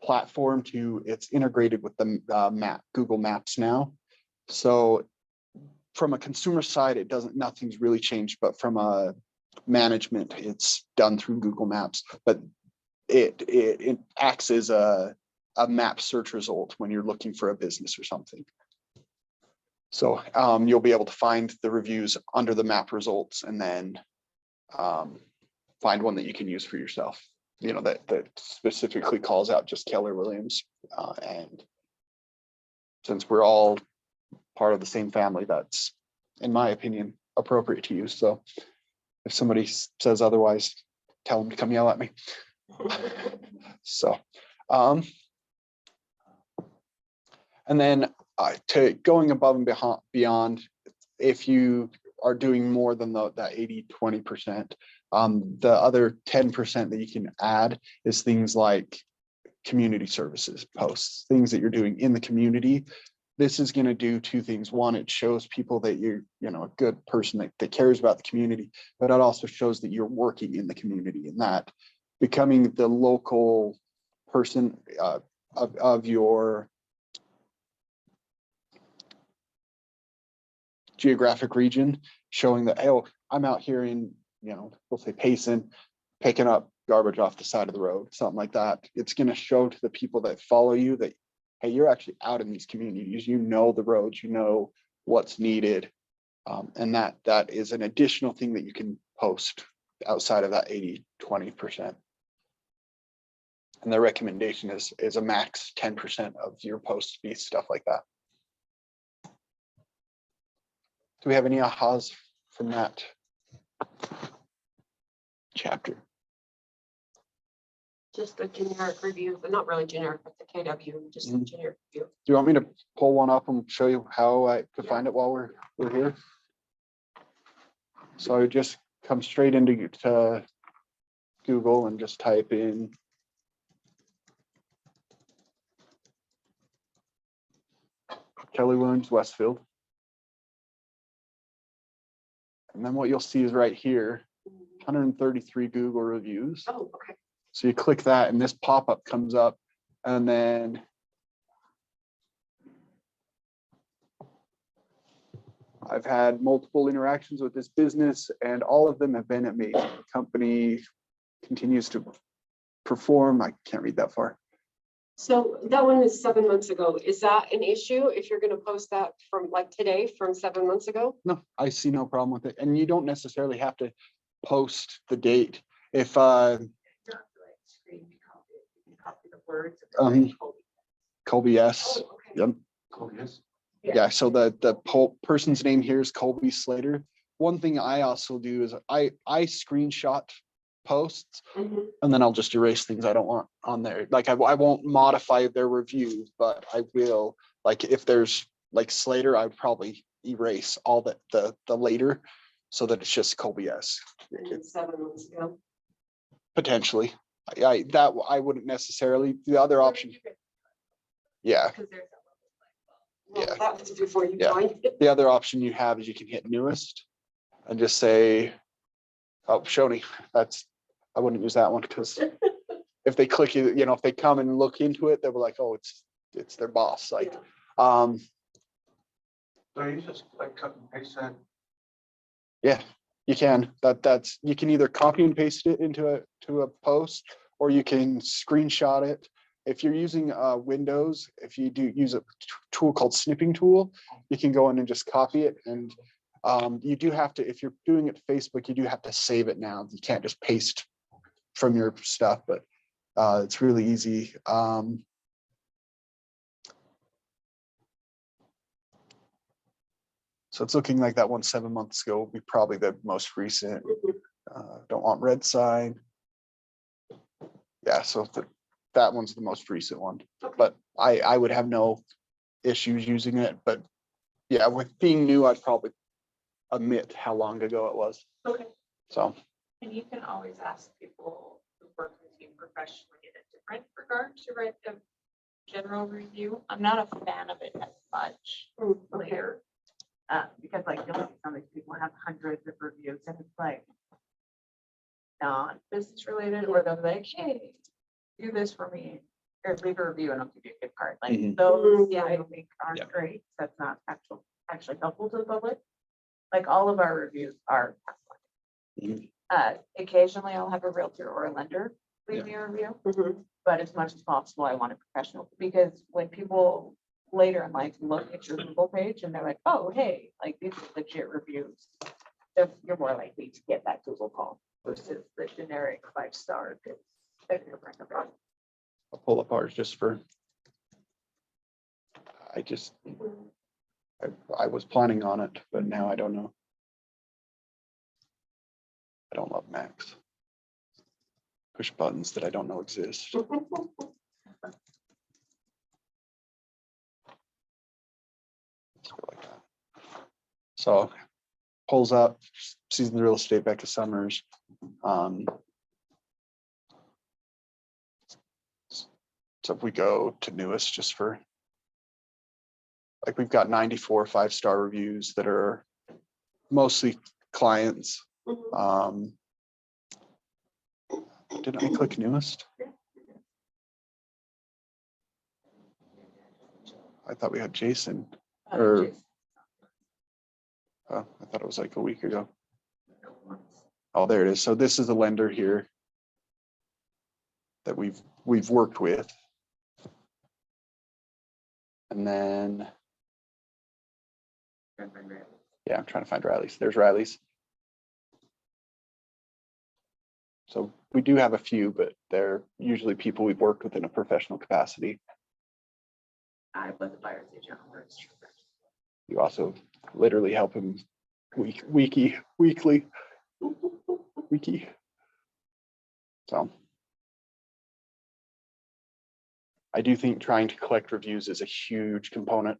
platform to it's integrated with the Google Maps now. So from a consumer side, nothing's really changed, but from a management, it's done through Google Maps, but it acts as a map search result when you're looking for a business or something. So you'll be able to find the reviews under the map results, and then find one that you can use for yourself, that specifically calls out just Keller Williams. And since we're all part of the same family, that's, in my opinion, appropriate to use. So if somebody says otherwise, tell them to come yell at me. So, and then to going above and beyond, if you are doing more than that 80-20%, the other 10% that you can add is things like community services posts, things that you're doing in the community. This is going to do two things. One, it shows people that you're, a good person that cares about the community, but it also shows that you're working in the community, and that becoming the local person of your geographic region, showing that, oh, I'm out here in, we'll say Payson, picking up garbage off the side of the road, something like that. It's going to show to the people that follow you that, hey, you're actually out in these communities, the roads, what's needed. And that is an additional thing that you can post outside of that 80-20%. And the recommendation is a max 10% of your posts be stuff like that. Do we have any ahas from that chapter?
Just the generic review, but not really generic, but the KW, just the generic review.
Do you want me to pull one up and show you how I could find it while we're here? So I would just come straight into Google and just type in Keller Williams Westfield. And then what you'll see is right here, 133 Google reviews.
Oh, okay.
So you click that and this pop-up comes up, and then I've had multiple interactions with this business, and all of them have been amazing. The company continues to perform. I can't read that far.
So that one is 7 months ago. Is that an issue if you're going to post that from like today from 7 months ago?
No, I see no problem with it. And you don't necessarily have to post the date. If Colby S.
Oh, okay.
Yep.
Oh, yes.
Yeah, so the person's name here is Colby Slater. one thing I also do is I screenshot posts
Mhm.
and then I'll just erase things I don't want on there. Like I won't modify their review, but I will, like if there's like Slater, I would probably erase all the later so that it's just Colby S.
And then 7 months ago.
Potentially. I wouldn't necessarily, the other option, yeah.
Because there's a
Well,
Yeah.
that was before you
Yeah.
joined.
The other option you have is you can hit newest and just say, oh, Shoney, I wouldn't use that one because if they click it, if they come and look into it, they'll be like, oh, it's their boss site.
Yeah.
So you just like cut and paste that.
Yeah, you can. You can either copy and paste it into a post, or you can screenshot it. If you're using Windows, if you do use a tool called Snipping Tool, you can go in and just copy it. And you do have to, if you're doing it to Facebook, you do have to save it now. You can't just paste from your stuff, but it's really easy. So it's looking like that one 7 months ago will be probably the most recent. Don't want red sign. Yeah, so that one's the most recent one, but I would have no issues using it. But yeah, with being new, I'd probably omit how long ago it was.
Okay.
So
And you can always ask people who work with you professionally in a different regard to write a general review. I'm not a fan of it as much
Okay.
later. Because like you'll see some of these people have hundreds of reviews and it's like non-business related, or they'll be like, hey, do this for me, or leave a review and I'll give you a gift card. Like
Mhm.
those,
Yeah.
I think aren't
Yeah.
great. That's not actually helpful to the public. Like all of our reviews are.
Mhm.
Occasionally I'll have a realtor or a lender leave me a review,
Mhm.
but as much as possible, I want a professional, because when people later in life look at your Google page and they're like, oh, hey, like these are legit reviews, then you're more likely to get that Google call versus the generic 5-star.
I'll pull up ours just for. I was planning on it, but now I don't know. I don't love Macs. Push buttons that I don't know exist. Let's go like that. So pulls up, sees the real estate back to Summers. So if we go to newest, just for, like, we've got 94 5-star reviews that are mostly clients.
Mhm.
Did I click newest? I thought we had Jason. Or I thought it was like a week ago. Oh, there it is. So this is a lender here that we've worked with. And then, yeah, I'm trying to find Riley's. There's Riley's. So we do have a few, but they're usually people we've worked with in a professional capacity.
I was a buyer's agent.
You also literally help him weekly. So I do think trying to collect reviews is a huge component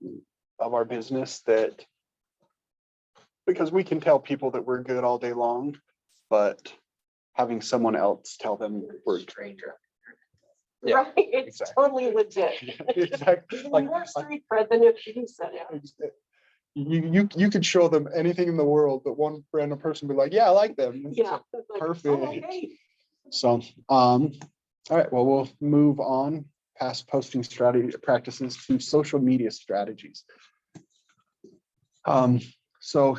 of our business, that because we can tell people that we're good all day long, but having someone else tell them we're
Stranger.
Yeah,
Right, it's
exactly.
totally legit.
exactly.
Even
Like,
more street cred than if you said it.
you could show them anything in the world, but one random person would be like, yeah, I like them. It's
Yeah.
like,
it's like,
perfect.
oh, okay.
So, all right, well, we'll move on past posting strategy practices to social media strategies. So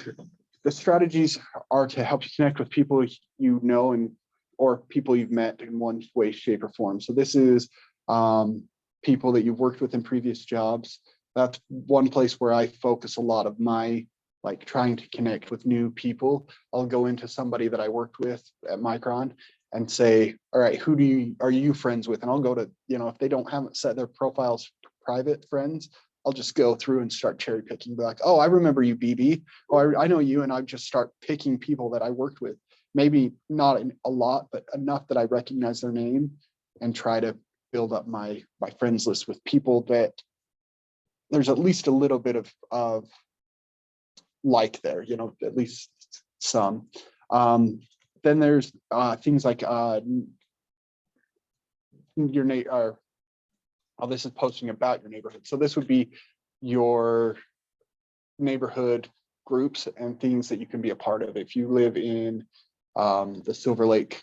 the strategies are to help you connect with people you know and or people you've met in one way, shape, or form. So this is people that you've worked with in previous jobs. That's one place where I focus a lot of my, like, trying to connect with new people. I'll go into somebody that I worked with at Micron and say, all right, are you friends with? And I'll go to, if they haven't set their profiles private friends, I'll just go through and start cherry picking, be like, oh, I remember you, BB. Oh, I know you. And I just start picking people that I worked with. Maybe not a lot, but enough that I recognize their name, and try to build up my friends list with people that there's at least a little bit of like there, at least some. Then there's things like your neighbor. Oh, this is posting about your neighborhood. So this would be your neighborhood groups and things that you can be a part of. If you live in the Silver Lake.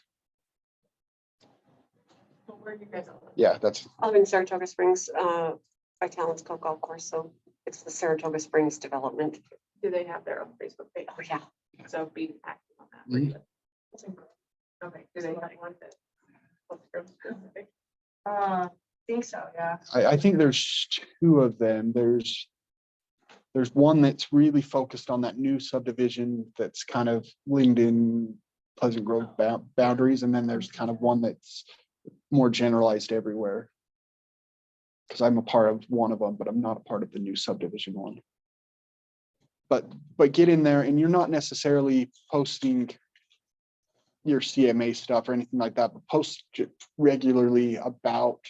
Where do you guys all live?
Yeah, that's,
I'm in Saratoga Springs, by Talents Cove Golf Course, so it's the Saratoga Springs Development.
Do they have their own Facebook page?
Oh, yeah.
So be active on that.
Mhm.
Okay, do they have one that?
Think so, yeah.
I think there's two of them. There's one that's really focused on that new subdivision that's kind of linked in Pleasant Grove boundaries, and then there's kind of one that's more generalized everywhere. Because I'm a part of one of them, but I'm not a part of the new subdivision one. But get in there, and you're not necessarily posting your CMA stuff or anything like that, but post regularly about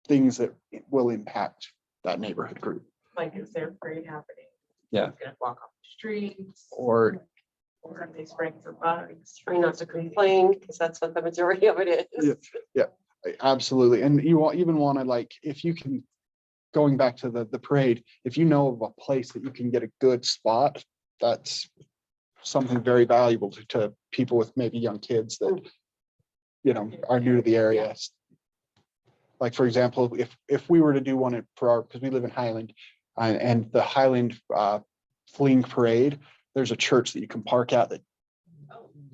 things that will impact that neighborhood group.
Like, is there parade happening?
Yeah.
Gonna block off the streets?
Or
Or are they spraying for bugs?
Try not to complain, because that's what the majority of it is.
absolutely, and you even want to, like, if you can, going back to the parade, if you know of a place that you can get a good spot, that's something very valuable to people with maybe young kids that are new to the area. Like, for example, if we were to do one because we live in Highland, and the Highland fleeing parade, there's a church that you can park at, that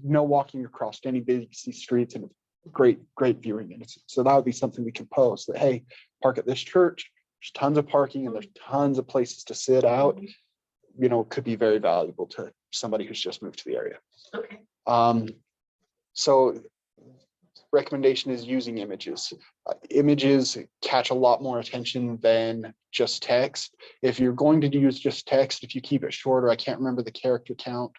no walking across any busy streets, and great viewing. And so that would be something we can post, that, hey, park at this church. There's tons of parking and there's tons of places to sit out. Could be very valuable to somebody who's just moved to the area.
Okay.
So recommendation is using images. Images catch a lot more attention than just text. If you're going to use just text, if you keep it shorter, I can't remember the character count,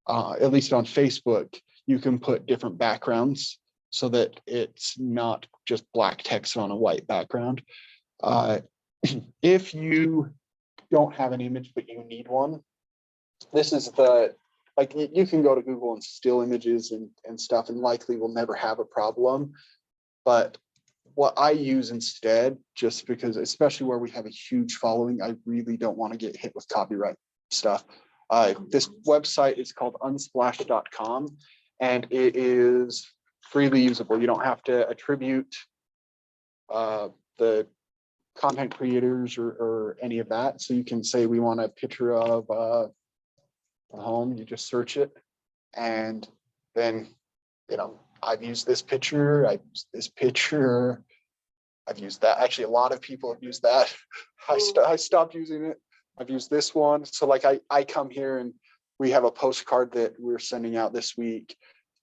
at least on Facebook, you can put different backgrounds so that it's not just black text on a white background. If you don't have an image, but you need one, this is you can go to Google and still images and stuff, and likely will never have a problem. But what I use instead, just because, especially where we have a huge following, I really don't want to get hit with copyright stuff. This website is called unsplash.com, and it is freely usable. You don't have to attribute the content creators or any of that. So you can say, we want a picture of a home, you just search it, and then I've used this picture, I've used this picture, I've used that. Actually, a lot of people have used that. I stopped using it. I've used this one. So like I come here, and we have a postcard that we're sending out this week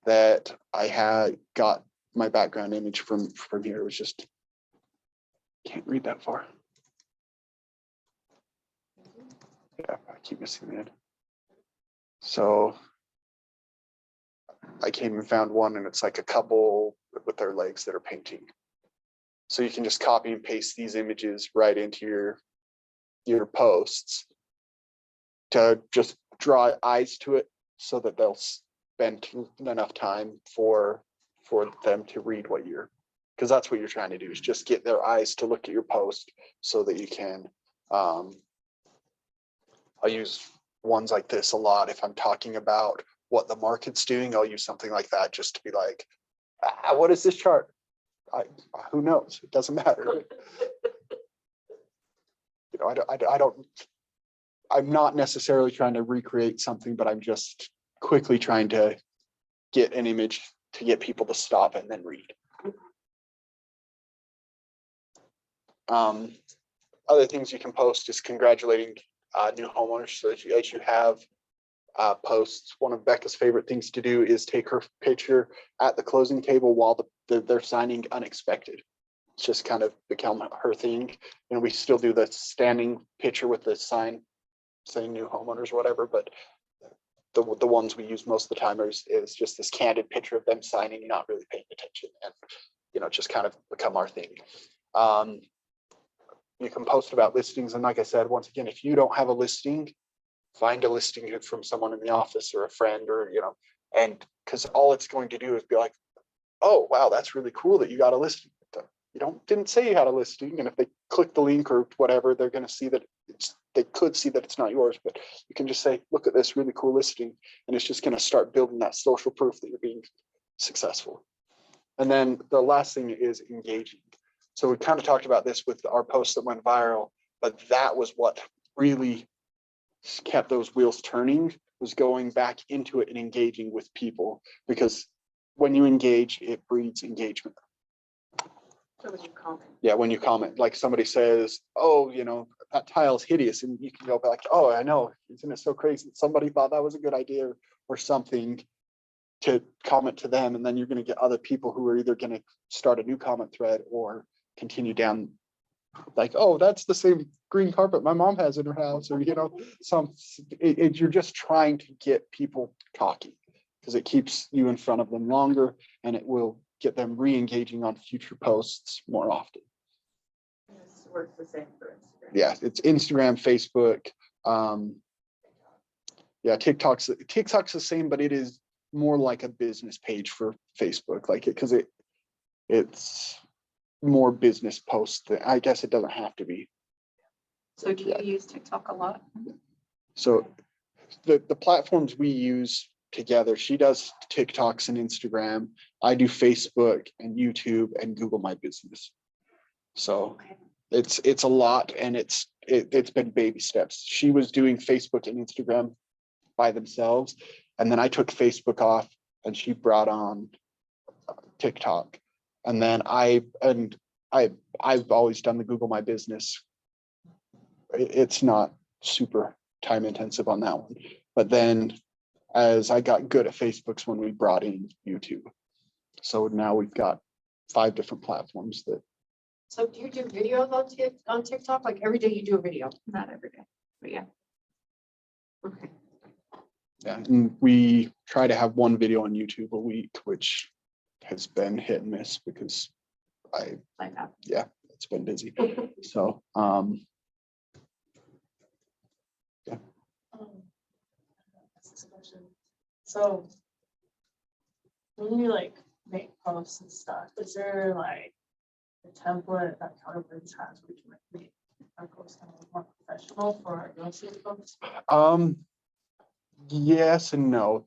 that I had got my background image from here. It was just, can't read that far. Yeah, I keep missing the end. So I came and found one, and it's like a couple with their legs that are painting. So you can just copy and paste these images right into your posts to just draw eyes to it, so that they'll spend enough time for them to read what because that's what you're trying to do, is just get their eyes to look at your post so that you can. I use ones like this a lot. If I'm talking about what the market's doing, I'll use something like that just to be like, what is this chart? Who knows? It doesn't matter. I'm not necessarily trying to recreate something, but I'm just quickly trying to get an image to get people to stop and then read. Other things you can post is congratulating new homeowners. So as you have posts, one of Becca's favorite things to do is take her picture at the closing table while they're signing unexpected. It's just kind of become her thing. And we still do the standing picture with the sign saying new homeowners or whatever, but the ones we use most of the time is just this candid picture of them signing, not really paying attention, and just kind of become our thing. You can post about listings, and like I said, once again, if you don't have a listing, find a listing from someone in the office or a friend, or and because all it's going to do is be like, oh wow, that's really cool that you got a listing. Didn't say you had a listing, and if they click the link or whatever, they're going to see that they could see that it's not yours, but you can just say, look at this really cool listing, and it's just going to start building that social proof that you're being successful. And then the last thing is engaging. So we kind of talked about this with our post that went viral, but that was what really kept those wheels turning, was going back into it and engaging with people, because when you engage, it breeds engagement.
So when you comment.
Yeah, when you comment, like somebody says, oh, that tile's hideous, and you can go back, oh, I know, isn't it so crazy? Somebody thought that was a good idea or something, to comment to them, and then you're going to get other people who are either going to start a new comment thread or continue down, like, oh, that's the same green carpet my mom has in her house, or you're just trying to get people talking, because it keeps you in front of them longer, and it will get them re-engaging on future posts more often.
This works the same for Instagram.
Yeah, it's Instagram, Facebook. Yeah, TikTok's the same, but it is more like a business page for Facebook, because it's more business posts. I guess it doesn't have to be.
So do you use TikTok a lot?
So the platforms we use together, she does TikToks and Instagram. I do Facebook and YouTube and Google My Business. So it's a lot, and it's been baby steps. She was doing Facebook and Instagram by themselves, and then I took Facebook off, and she brought on TikTok, and then I've always done the Google My Business. It's not super time intensive on that one, but then as I got good at Facebook's when we brought in YouTube. So now we've got 5 different platforms that.
So do you do videos on TikTok? Like every day you do a video?
Not every day, but yeah.
Okay.
Yeah, and we try to have 1 video on YouTube a week, which has been hit and miss because it's been busy. So
So when you make posts and stuff, is there a template that Calibrate has where you can make our posts kind of more professional for our real estate folks?
Yes and no.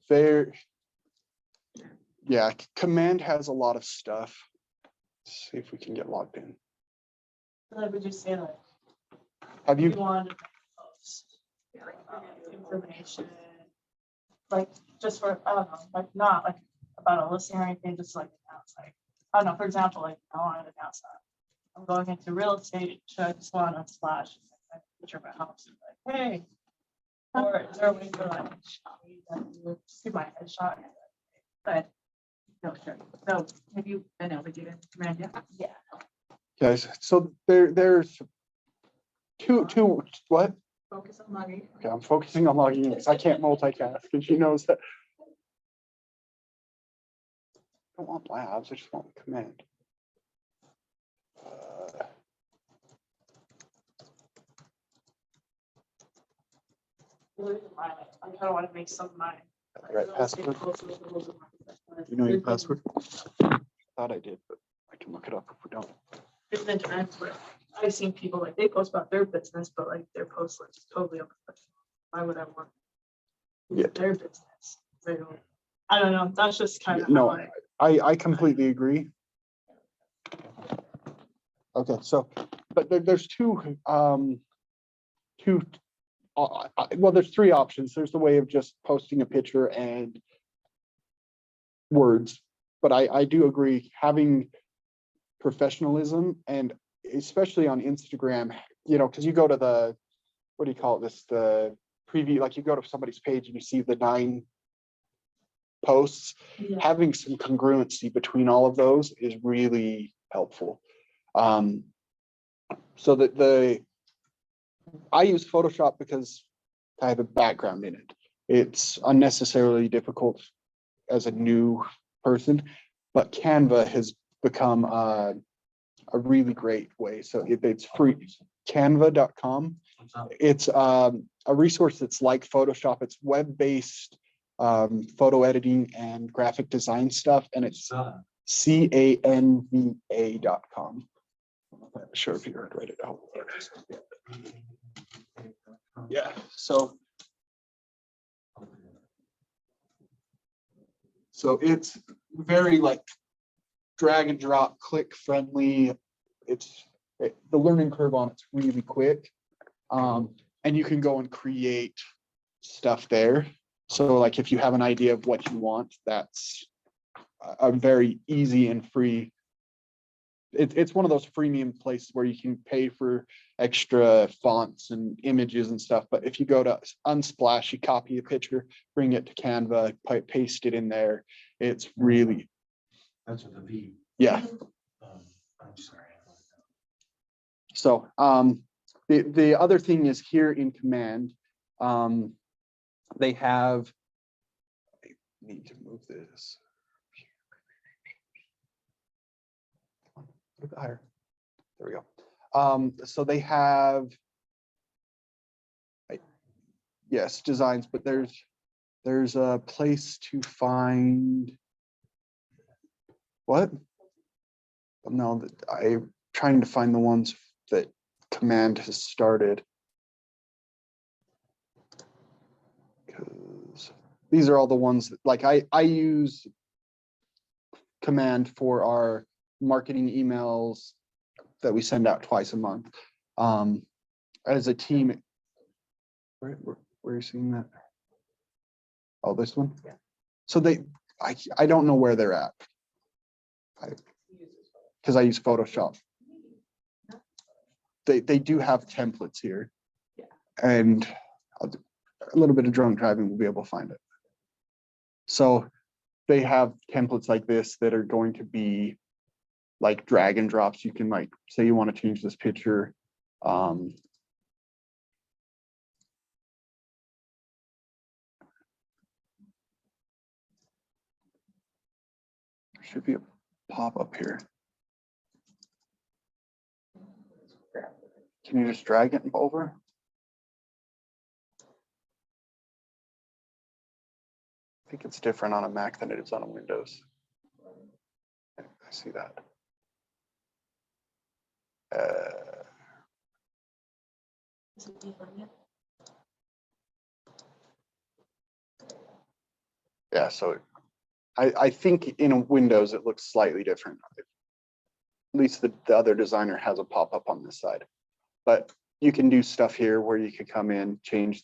Command has a lot of stuff. Let's see if we can get logged in.
Would you say
Have you?
wanted to post information, just for, I don't know, not about a listing or anything, just announce, I don't know, for example, I wanted to announce that I'm going into real estate, should I just want to splash a picture of my house, and hey, or is there a way for see my headshot? But no, sure. So have you been able to do it, Command? Yeah.
Guys, so there's two what?
Focus on logging.
Okay, I'm focusing on logging in because I can't multitask, and she knows that. I don't want labs, I just want the command.
I kind of want to make some of my.
Right, password. You know your password? Thought I did, but I can look it up if we don't.
It's internet, but I've seen people they post about their business, but their posts totally unprofessional. Why would I want their business? I don't know. That's just kind of
no. I completely agree. Okay, so, but there's there's 3 options. There's the way of just posting a picture and words, but I do agree having professionalism, and especially on Instagram, because you go to the, what do you call it, the preview, you go to somebody's page and you see the 9 posts, having some congruency between all of those is really helpful. So I use Photoshop because I have a background in it. It's unnecessarily difficult as a new person, but Canva has become a really great way. So it's free, canva.com. It's a resource that's like Photoshop. It's web-based photo editing and graphic design stuff, and it's canva.com. I'm not sure if you heard write it out. Yeah, so it's very like drag and drop, click friendly. The learning curve on it's really quick. And you can go and create stuff there. So like if you have an idea of what you want, that's a very easy and free. It's one of those freemium places where you can pay for extra fonts and images and stuff. But if you go to Unsplash, you copy a picture, bring it to Canva, paste it in there. It's really.
That's with a V.
Yeah.
I'm sorry.
So the other thing is here in Command, they have, I need to move this. A little bit higher. There we go. So they have, yes, designs, but there's a place to find what? No, I'm trying to find the ones that Command has started. Because these are all the ones that, like I use Command for our marketing emails that we send out twice a month. As a team, where are you seeing that? Oh, this one?
Yeah.
So I don't know where they're at. Because I use Photoshop. They do have templates here.
Yeah.
And a little bit of drunk driving will be able to find it. So they have templates like this that are going to be like drag and drops. You can like say you want to change this picture. Should be a pop-up here. Can you just drag it over? I think it's different on a Mac than it is on a Windows. I see that. Yeah, so I think in Windows it looks slightly different. At least the other designer has a pop-up on this side. But you can do stuff here where you could come in, change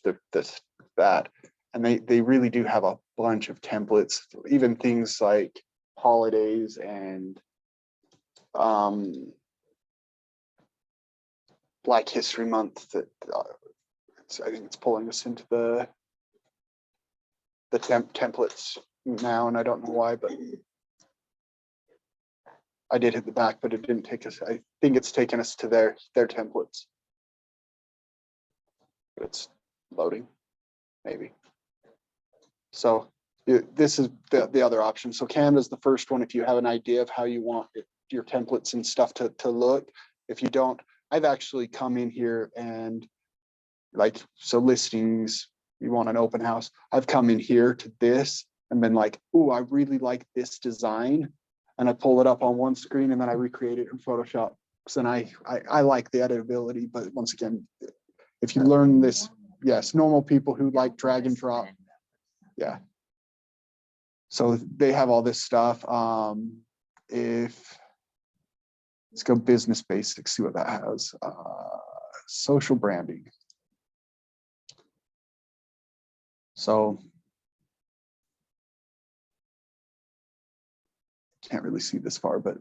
that. And they really do have a bunch of templates, even things like holidays and Black History Month. That I think it's pulling us into the templates now, and I don't know why, but I did hit the back, but it didn't take us. I think it's taken us to their templates. It's loading, maybe. So this is the other option. So Canva is the first one if you have an idea of how you want your templates and stuff to look. If you don't, I've actually come in here and like, so listings, you want an open house. I've come in here to this and been like, oh, I really like this design. And I pull it up on one screen and then I recreate it in Photoshop. So then I like the editability, but once again, if you learn this, yes, normal people who like drag and drop. Yeah. So they have all this stuff. If let's go business basics, see what that has. Social branding. So can't really see this far, but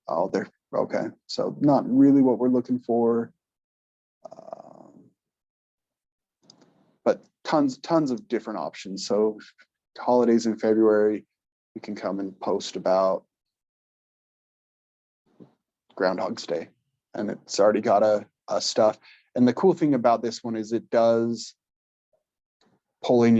oh, they're okay. So not really what we're looking for. But tons of different options. So holidays in February, you can come and post about Groundhog's Day, and it's already got a stuff. And the cool thing about this one is it does pull in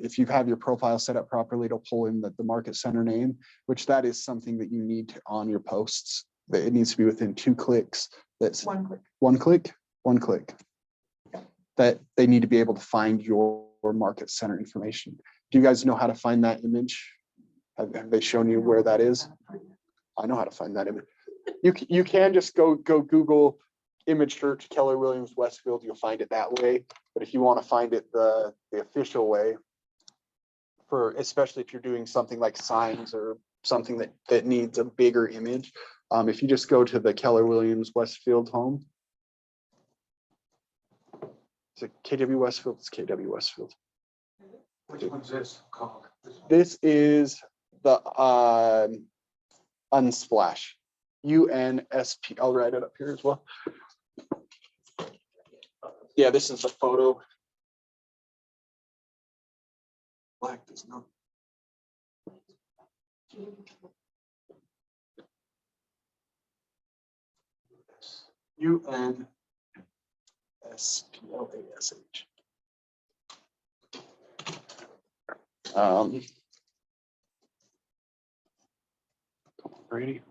if you have your profile set up properly, it'll pull in the market center name, which that is something that you need on your posts. That it needs to be within 2 clicks. That's
1 click.
1 click, 1 click. That they need to be able to find your market center information. Do you guys know how to find that image? Have they shown you where that is? I know how to find that image. You can just go Google image search Keller Williams Westfield. You'll find it that way. But if you want to find it the official way, especially if you're doing something like signs or something that needs a bigger image, if you just go to the Keller Williams Westfield home, is it KW Westfield? It's KW Westfield.
Which one's this called?
This is the Unsplash. UNSP. I'll write it up here as well. Yeah, this is a photo. Black does not. UNSPLASH. Come on, Brady.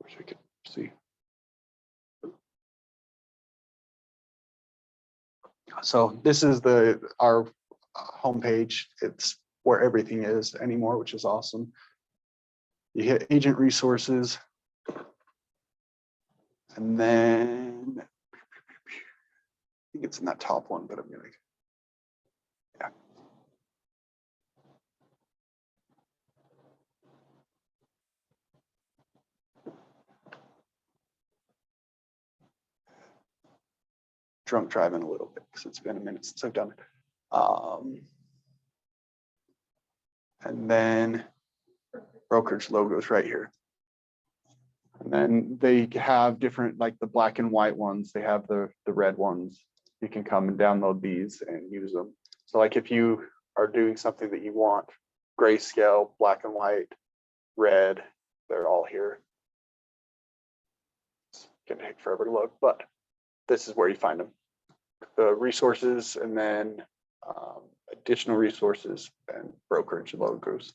Wish I could see. So this is our homepage. It's where everything is anymore, which is awesome. You hit agent resources. And then I think it's in that top one, but I'm gonna, yeah. Drunk driving a little bit because it's been a minute since I've done it. And then brokerage logos right here. And then they have different, like the black and white ones, they have the red ones. You can come and download these and use them. So like if you are doing something that you want, grayscale, black and white, red, they're all here. It's gonna take forever to load, but this is where you find them. The resources and then additional resources and brokerage logos.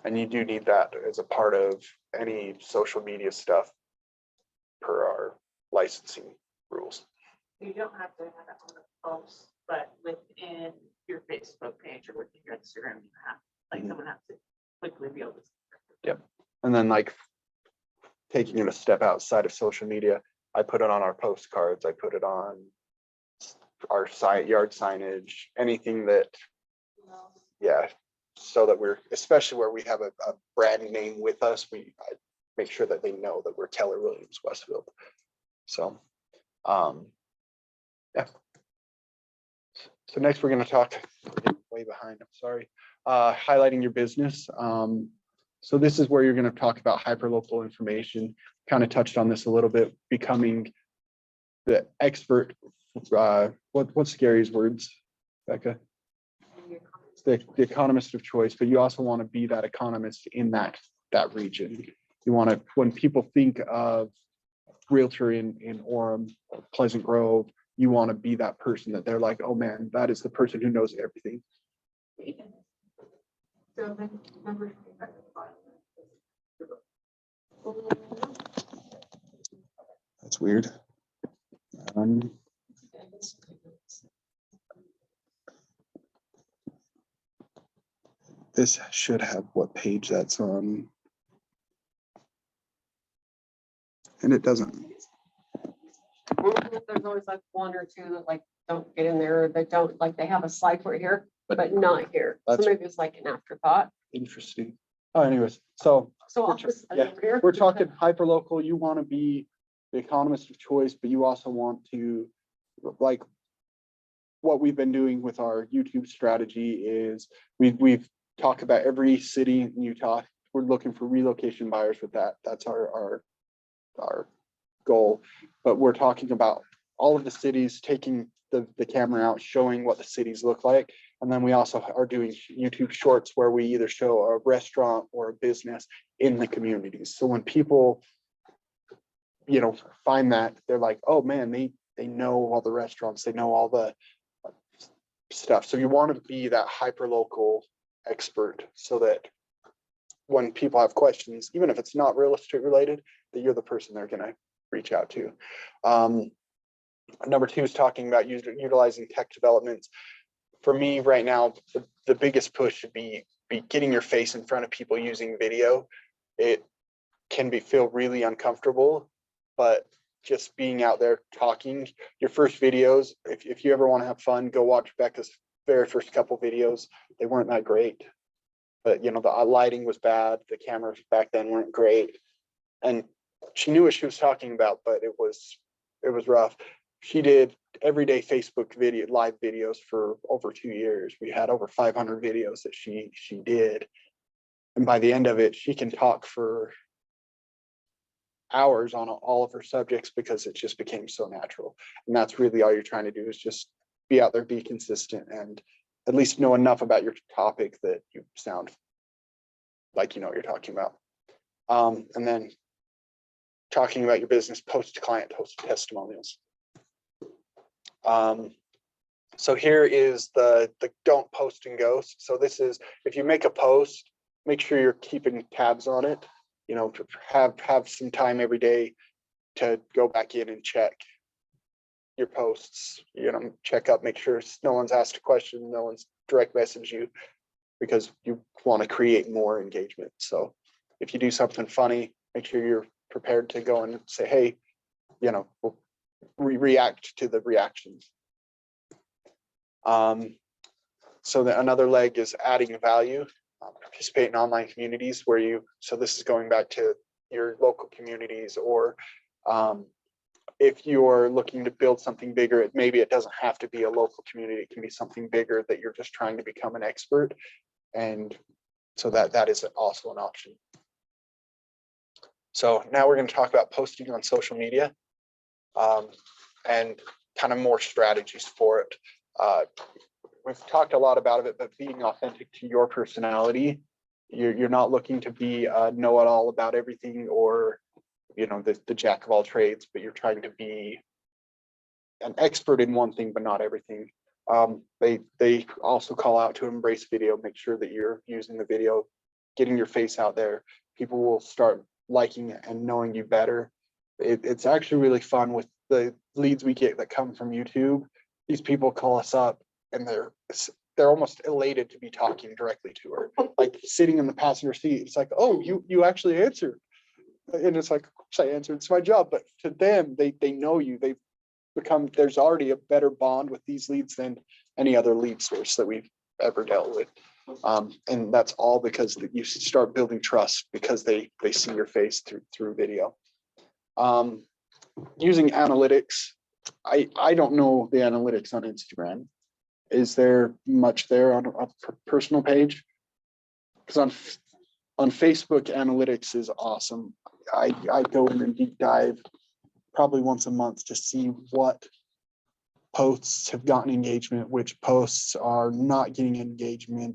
And you do need that as a part of any social media stuff per our licensing rules.
You don't have to have it on the post, but within your Facebook page or within your Instagram, you have, like, someone has to quickly be able to.
Yep. And then like taking it a step outside of social media, I put it on our postcards, I put it on our yard signage, anything that, yeah, so that we're, especially where we have a brand name with us, I make sure that they know that we're Keller Williams Westfield. So, yeah. So next we're going to talk, we're getting way behind, I'm sorry, highlighting your business. So this is where you're going to talk about hyperlocal information. Kind of touched on this a little bit, becoming the expert. What's Gary's words, Becca? The economist of choice, but you also want to be that economist in that region. You want to, when people think of realtor in Orem or Pleasant Grove, you want to be that person that they're like, oh man, that is the person who knows everything. That's weird. This should have what page that's on. And it doesn't.
There's always like one or two that like don't get in there, or they don't, like they have a slide for it here, but not here. So
That's-
maybe it's like an afterthought.
Interesting. Oh, anyways, so
So
We're
I'll
tr-
just.
yeah, we're talking hyperlocal. You want to be the economist of choice, but you also want to, like, what we've been doing with our YouTube strategy is we've talked about every city in Utah. We're looking for relocation buyers with that. That's our goal. But we're talking about all of the cities, taking the camera out, showing what the cities look like. And then we also are doing YouTube shorts where we either show a restaurant or a business in the communities. So when people, you know, find that, they're like, oh man, they know all the restaurants, they know all the stuff. So you want to be that hyper local expert so that when people have questions, even if it's not real estate related, that you're the person they're going to reach out to. Number two is talking about utilizing tech developments. For me right now, the biggest push should be getting your face in front of people using video. It can feel really uncomfortable, but just being out there talking, your first videos, if you ever want to have fun, go watch Becca's very first couple videos. They weren't that great, but you know, the lighting was bad. The cameras back then weren't great. And she knew what she was talking about, but it was rough. She did everyday Facebook live videos for over 2 years. We had over 500 videos that she did. And by the end of it, she can talk for hours on all of her subjects because it just became so natural. And that's really all you're trying to do, is just be out there, be consistent, and at least know enough about your topic that you sound like you know what you're talking about. And then talking about your business, post client testimonials. So here is the don't post and ghost. So this is, if you make a post, make sure you're keeping tabs on it. You know, have some time every day to go back in and check your posts, you know, check up, make sure no one's asked a question, no one's direct messaged you, because you want to create more engagement. So if you do something funny, make sure you're prepared to go and say, hey, you know, we'll react to the reactions. So that another leg is adding value. Participate in online communities where you, so this is going back to your local communities, or if you're looking to build something bigger, maybe it doesn't have to be a local community, it can be something bigger that you're just trying to become an expert. And so that is also an option. So now we're going to talk about posting on social media and kind of more strategies for it. We've talked a lot about it, but being authentic to your personality. You're not looking to be know-it-all about everything, or you know, the jack of all trades, but you're trying to be an expert in one thing, but not everything. They also call out to embrace video. Make sure that you're using the video, getting your face out there. People will start liking and knowing you better. It's actually really fun with the leads we get that come from YouTube. These people call us up and they're almost elated to be talking directly to her, like sitting in the passenger seat. It's like, oh, you actually answered. And it's like, I answered, it's my job. But to them, they know you. They've become, there's already a better bond with these leads than any other lead source that we've ever dealt with. And that's all because you start building trust because they see your face through video. Using analytics. I don't know the analytics on Instagram. Is there much there on a personal page? Because on Facebook, analytics is awesome. I go in and deep dive probably once a month to see what posts have gotten engagement, which posts are not getting engagement,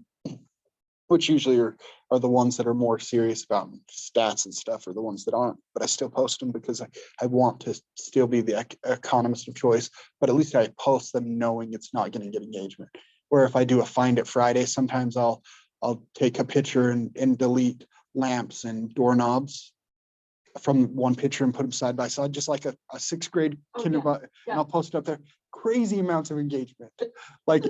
which usually are the ones that are more serious about stats and stuff, are the ones that aren't. But I still post them because I want to still be the economist of choice, but at least I post them knowing it's not going to get engagement. Where if I do a Find It Friday, sometimes I'll take a picture and delete lamps and doorknobs from one picture and put them side by side, just like a sixth grade kindergarten.
yeah.
And I'll post it up there. Crazy amounts of engagement. Like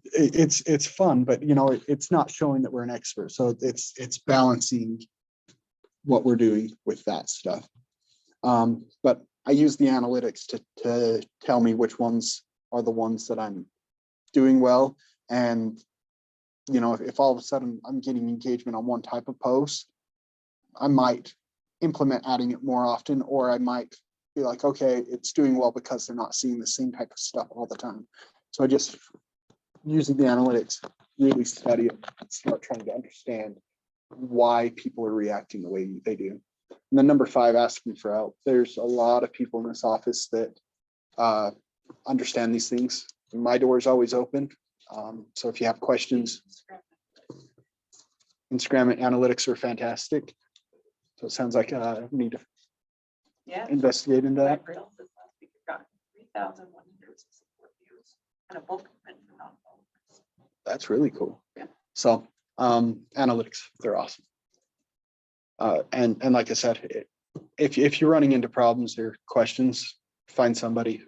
it's fun, but you know, it's not showing that we're an expert. So it's balancing what we're doing with that stuff. But I use the analytics to tell me which ones are the ones that I'm doing well. And you know, if all of a sudden I'm getting engagement on one type of post, I might implement adding it more often, or I might be like, okay, it's doing well because they're not seeing the same type of stuff all the time. So I just, using the analytics, really study it and start trying to understand why people are reacting the way they do. And then number 5, asking for help. There's a lot of people in this office that understand these things. My door is always open. So if you have questions, Instagram and analytics are fantastic. So it sounds like we need to
Yeah.
investigate into
My
that.
reels this last week got 3,164 views and a bulk event for non-followers.
That's really cool.
Yeah.
So analytics, they're awesome. And like I said, if you're running into problems or questions, find somebody.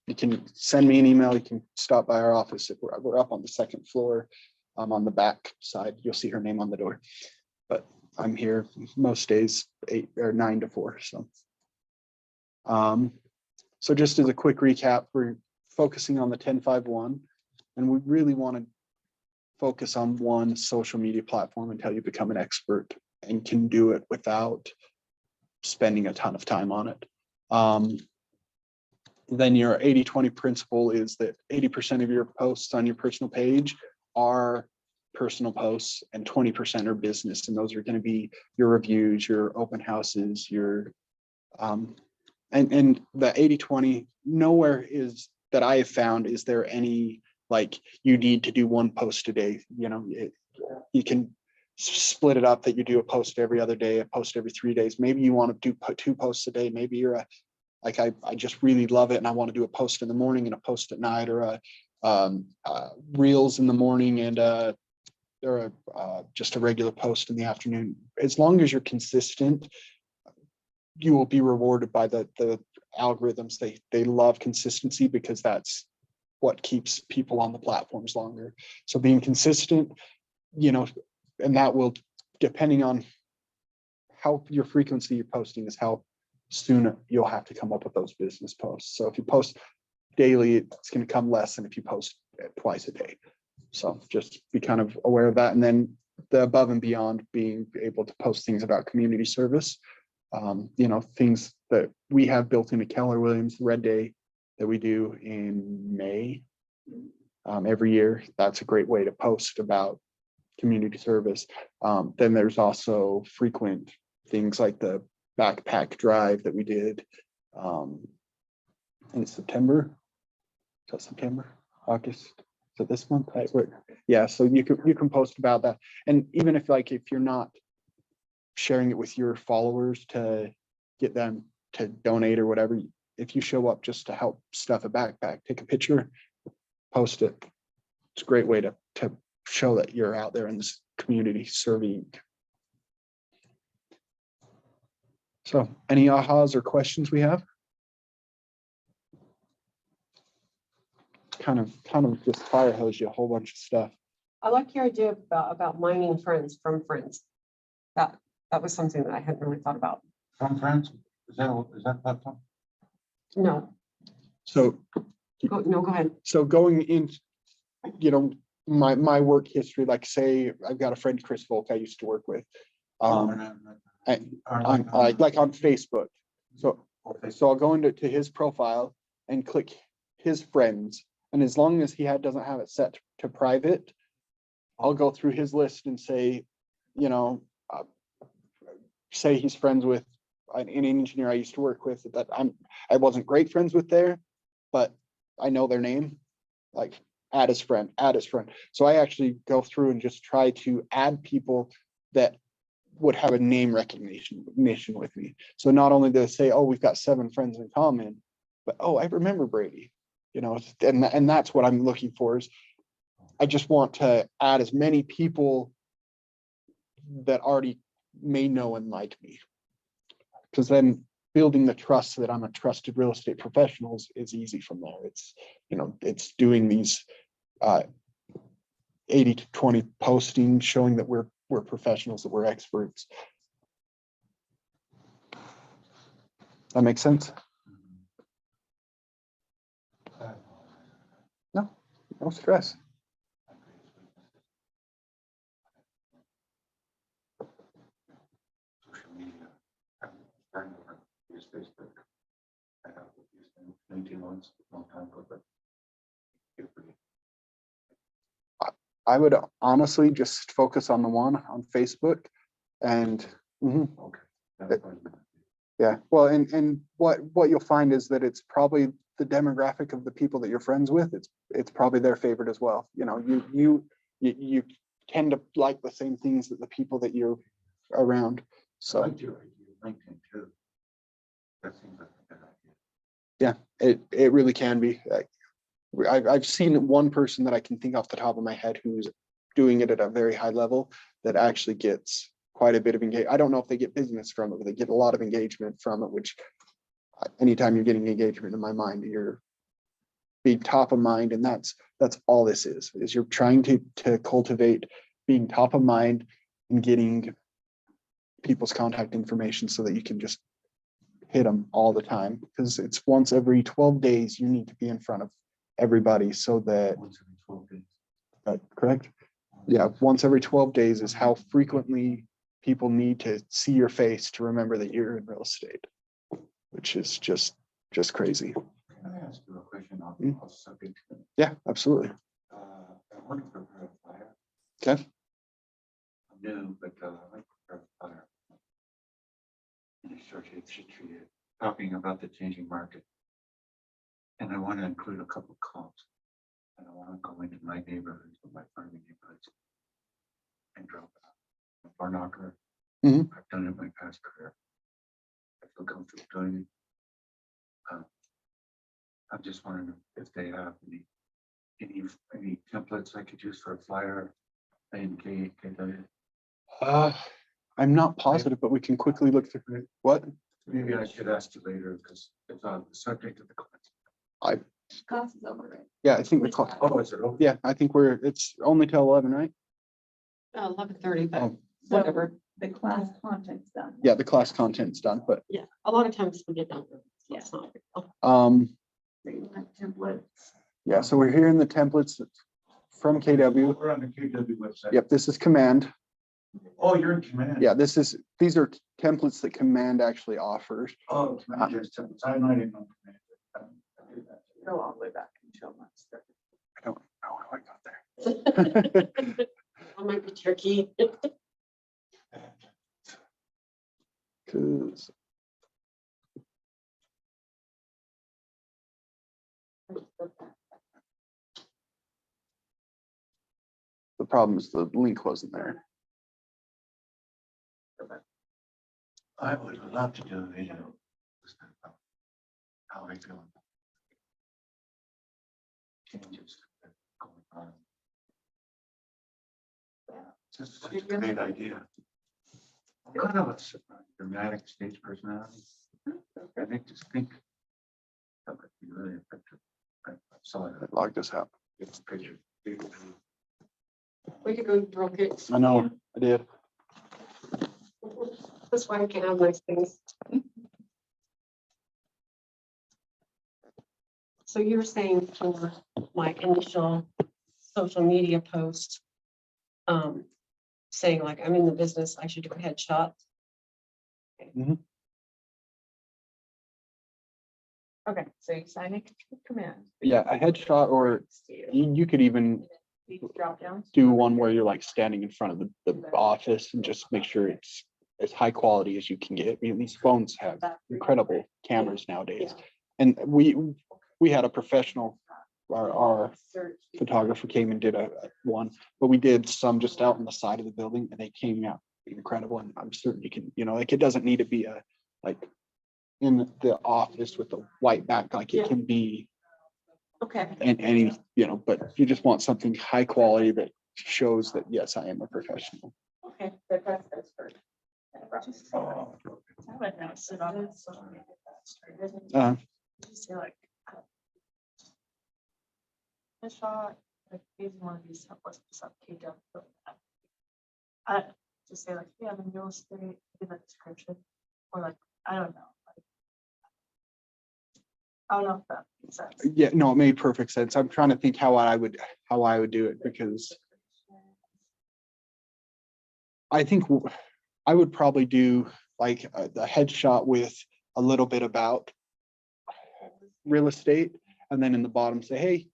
You can send me an email. You can stop by our office. If we're up on the second floor, on the back side, you'll see her name on the door. But I'm here most days 8 or 9 to 4. So just as a quick recap, we're focusing on the 1051, and we really want to focus on one social media platform until you become an expert and can do it without spending a ton of time on it. Then your 80-20 principle is that 80% of your posts on your personal page are personal posts and 20% are business. And those are going to be your reviews, your open houses, your and the 80-20, nowhere is that I have found is there any like you need to do one post a day. You know, you can split it up that you do a post every other day, a post every 3 days. Maybe you want to do 2 posts a day. Maybe you're I just really love it and I want to do a post in the morning and a post at night, or reels in the morning and just a regular post in the afternoon. As long as you're consistent, you will be rewarded by the algorithms. They love consistency because that's what keeps people on the platforms longer. So being consistent, you know, and that will, depending on how your frequency you're posting is how soon you'll have to come up with those business posts. So if you post daily, it's going to come less than if you post twice a day. So just be kind of aware of that. And then the above and beyond, being able to post things about community service, you know, things that we have built into Keller Williams Red Day that we do in May every year. That's a great way to post about community service. Then there's also frequent things like the backpack drive that we did in September. So September, August, so this month, yeah. So you can post about that, and even if you're not sharing it with your followers to get them to donate or whatever, if you show up just to help stuff a backpack, take a picture, post it. It's a great way to show that you're out there in this community serving. So any ahas or questions we have? Kind of just fire hose you a whole bunch of stuff.
I like your idea about mining friends from friends. That was something that I hadn't really thought about.
From friends, is that platform?
No,
So
go ahead.
so going in, you know, my work history, like say I've got a friend, Chris Volk, I used to work with. Like on Facebook. So I'll go into his profile and click his friends. And as long as he doesn't have it set to private, I'll go through his list and say, you know, say he's friends with an engineer I used to work with that I wasn't great friends with there, but I know their name, like add his friend. So I actually go through and just try to add people that would have a name recognition with me. So not only do they say, oh, we've got 7 friends in common, but oh, I remember Brady, you know, and that's what I'm looking for. Is I just want to add as many people that already may know and like me, because then building the trust that I'm a trusted real estate professional is easy from there. It's, you know, it's doing these 80-20 posting, showing that we're professionals, that we're experts. That makes sense? No stress.
Social media. I'm starting to use Facebook. I have used it in 18 months, a long time ago, but
I would honestly just focus on the one on Facebook and
okay. That's fine.
yeah, well, and what you'll find is that it's probably the demographic of the people that you're friends with, it's probably their favorite as well. You know, you tend to like the same things that the people that you're around. So
LinkedIn too. That seems like a good idea.
yeah, it really can be. I've seen one person that I can think off the top of my head who's doing it at a very high level that actually gets quite a bit of engagement. I don't know if they get business from it, but they get a lot of engagement from it, which anytime you're getting engagement in my mind, you're being top of mind. And that's all this is you're trying to cultivate being top of mind and getting people's contact information so that you can just hit them all the time, because it's once every 12 days you need to be in front of everybody so that
Once every 12 days.
correct. Yeah, once every 12 days is how frequently people need to see your face to remember that you're in real estate, which is just crazy.
Can I ask you a question on
Mm.
the subject?
Yeah, absolutely.
I want to prepare a flyer.
Okay.
I'm new, but I like to prepare a flyer. And it's talking about the changing market. And I want to include a couple of comps. And I want to go into my neighborhoods, my farming neighborhoods. And drop a bar knocker.
Mhm.
I've done it in my past career. I feel comfortable doing it. I'm just wondering if they have any templates I could use for a flyer.
I'm not positive, but we can quickly look through what.
Maybe I should ask you later because it's on the subject of the class.
Class is over, right?
Yeah, I think the clock.
Oh, is it?
Yeah, I think it's only till 11, right?
11:30, but
Oh,
whatever.
The class content's done.
yeah, the class content's done, but
Yeah, a lot of times we get done. So it's not a big deal.
So you have templates.
yeah, so we're here in the templates from KW.
We're on the KW website.
Yep, this is Command.
Oh, you're in command.
Yeah, these are templates that Command actually offers.
Oh, command is templates. I'm not even on command. I do that.
Go all the way back until months.
I don't know how I got there.
I might be tricky.
'Cause the problem is the link wasn't there.
I would love to do a video. About how I feel. About changes that are going on. It's such a great idea. I'm kind of a dramatic stage personality. I think that would be really effective. I saw it.
I logged this out.
It's a picture.
We could go broke it.
I know, I did.
That's why I can have nice things. So you were saying for my initial social media post, saying like, I'm in the business, I should do a headshot.
Okay, so you sign a command.
Yeah, a headshot, or you could even
These drop downs.
do one where you're like standing in front of the office and just make sure it's as high quality as you can get. I mean, these phones have incredible cameras nowadays. And we had a professional, our photographer came and did a one, but we did some just out on the side of the building and they came out incredible. And I'm certain you can, like, it doesn't need to be like in the office with the white back, like it can be
Okay.
and any, but if you just want something high quality that shows that, yes, I am a professional.
Okay.
The press goes first.
Oh,
I would now sit on it. So we get that started. Just say like. A shot, like maybe one of these templates, up KW. I just say like, yeah, I'm in real estate, give a description, or like, I don't know. I don't know if that makes sense.
Yeah, no, it made perfect sense. I'm trying to think how I would do it, because I think I would probably do like the headshot with a little bit about real estate, and then in the bottom say, hey,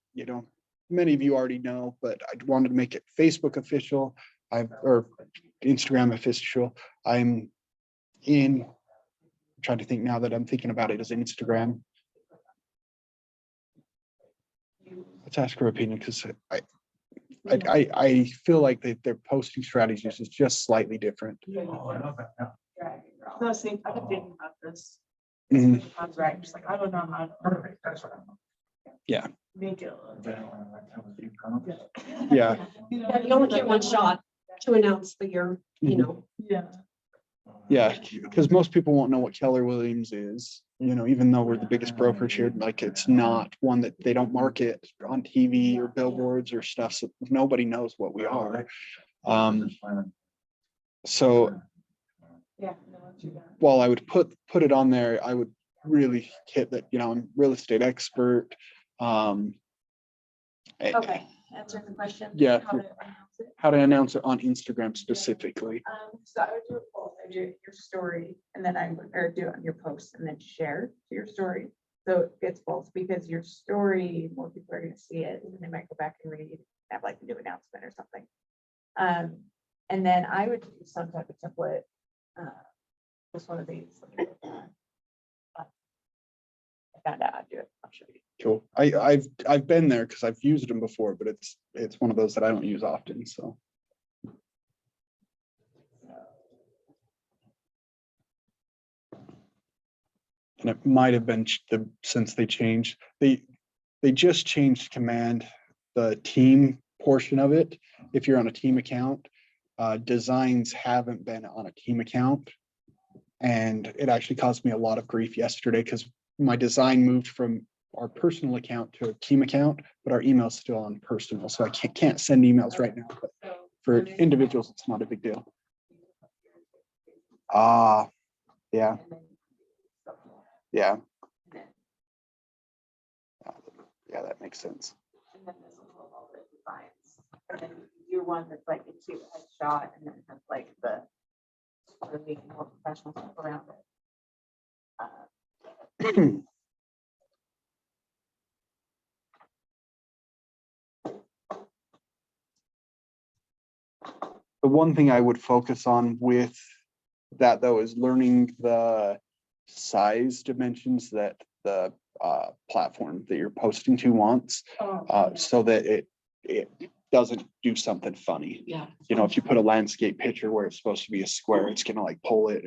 many of you already know, but I wanted to make it Facebook official, or Instagram official. I'm trying to think now that I'm thinking about it as Instagram. let's ask her opinion, because I feel like their posting strategies is just slightly different.
Oh, I love that now.
I was thinking, I've been thinking about this.
Mhm.
I was right, just like, I don't know how to
Perfect, that's what I'm.
Yeah,
make it.
yeah.
Yeah, you only get one shot to announce that you're, you
Mhm.
know,
Yeah.
Yeah, because most people won't know what Keller Williams is, even though we're the biggest brokerage here, like it's not one that they don't market on TV or billboards or stuff, so nobody knows what we are. So
Yeah.
while I would put it on there, I would really hit that, I'm a real estate expert.
Okay, answer the question.
Yeah.
How to announce it.
How to announce it on Instagram specifically.
So I would do a poll, I do your story, and then I would, or do it on your post and then share to your story. So it gets both, because your story, more people are gonna see it, and they might go back and read, have like a new announcement or something. And then I would do some type of template, just one of these. I found out how to do it, I'll show you.
Cool. I've been there because I've used them before, but it's one of those that I don't use often, so. And it might have been since they changed, they just changed command, the team portion of it. If you're on a team account, designs haven't been on a team account. And it actually caused me a lot of grief yesterday because my design moved from our personal account to a team account, but our email's still on personal. So I can't send emails right now, but for individuals, it's not a big deal. Yeah. Yeah. Yeah, that makes sense.
And then this will hold all the designs. And then you do one that's like a cute headshot, and then it has like the really more professional stuff around it.
The one thing I would focus on with that though is learning the size dimensions that the platform that you're posting to wants, so that it doesn't do something funny.
yeah.
If you put a landscape picture where it's supposed to be a square, it's gonna like pull it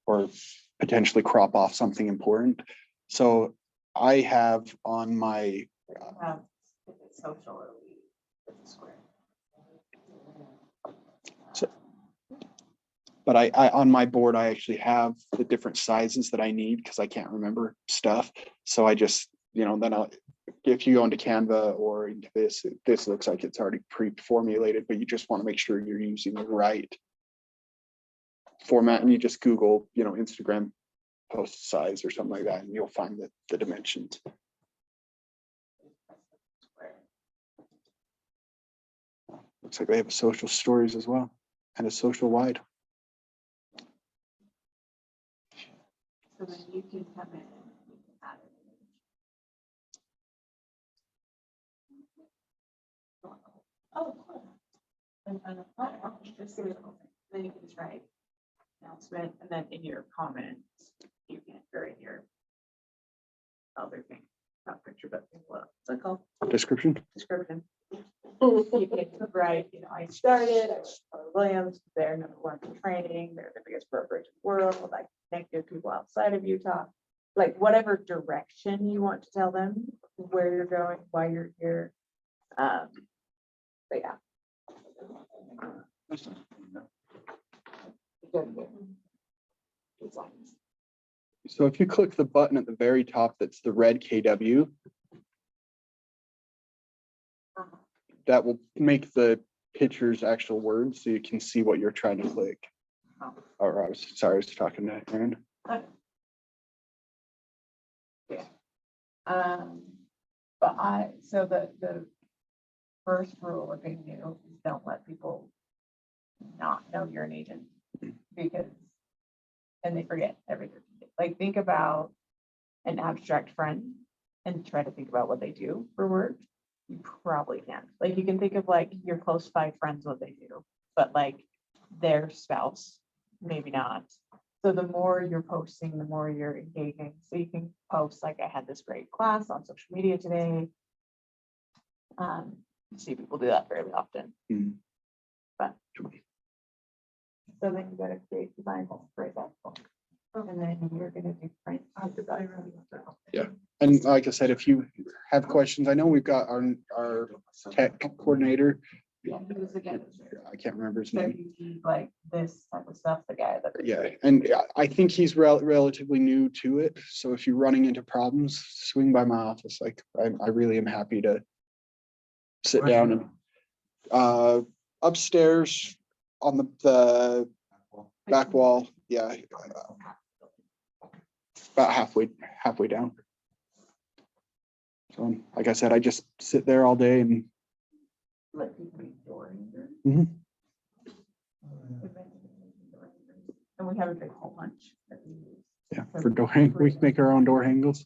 or potentially crop off something important. So I have on my
If it's social, it'll be it's a square.
but I on my board, I actually have the different sizes that I need because I can't remember stuff. So I just, then if you go into Canva or into this looks like it's already pre-formulated, but you just want to make sure you're using the right format, and you just Google, Instagram post size or something like that, and you'll find the dimensions. Looks like they have a social stories as well, and a social wide.
So then you can come in, you can add it. Oh, cool. And just give it a moment. Then you can just write announcement, and then in your comments, you can enter in your other thing, not picture, but what's it called?
Description.
Description. You can write, I started, I was Williams, they're #1 for training, they're the biggest brokerage in the world, I connect with people outside of Utah. Like whatever direction you want to tell them, where you're going, why you're here. But yeah.
So if you click the button at the very top, that's the red KW, that will make the pictures actual words so you can see what you're trying to click. Or I was talking to Aaron.
But so the first rule of being new is don't let people not know you're an agent, because then they forget everything. Like think about an abstract friend and try to think about what they do for work. You probably can't. Like you can think of like your close 5 friends, what they do, but like their spouse, maybe not. So the more you're posting, the more you're engaging. So you can post like I had this great class on social media today. See people do that fairly often.
Mhm.
But. So then you gotta create design for that. And then you're gonna do print.
And like I said, if you have questions, I know we've got our tech coordinator. I can't remember his
So
name.
you need like this type of stuff, the guy that.
Yeah, and I think he's relatively new to it. So if you're running into problems, swing by my office. Like I really am happy to sit down and upstairs on the back wall. Yeah. About halfway down. So like I said, I just sit there all day and Mhm.
And we have a big whole bunch.
Yeah, for door hang, we make our own door handles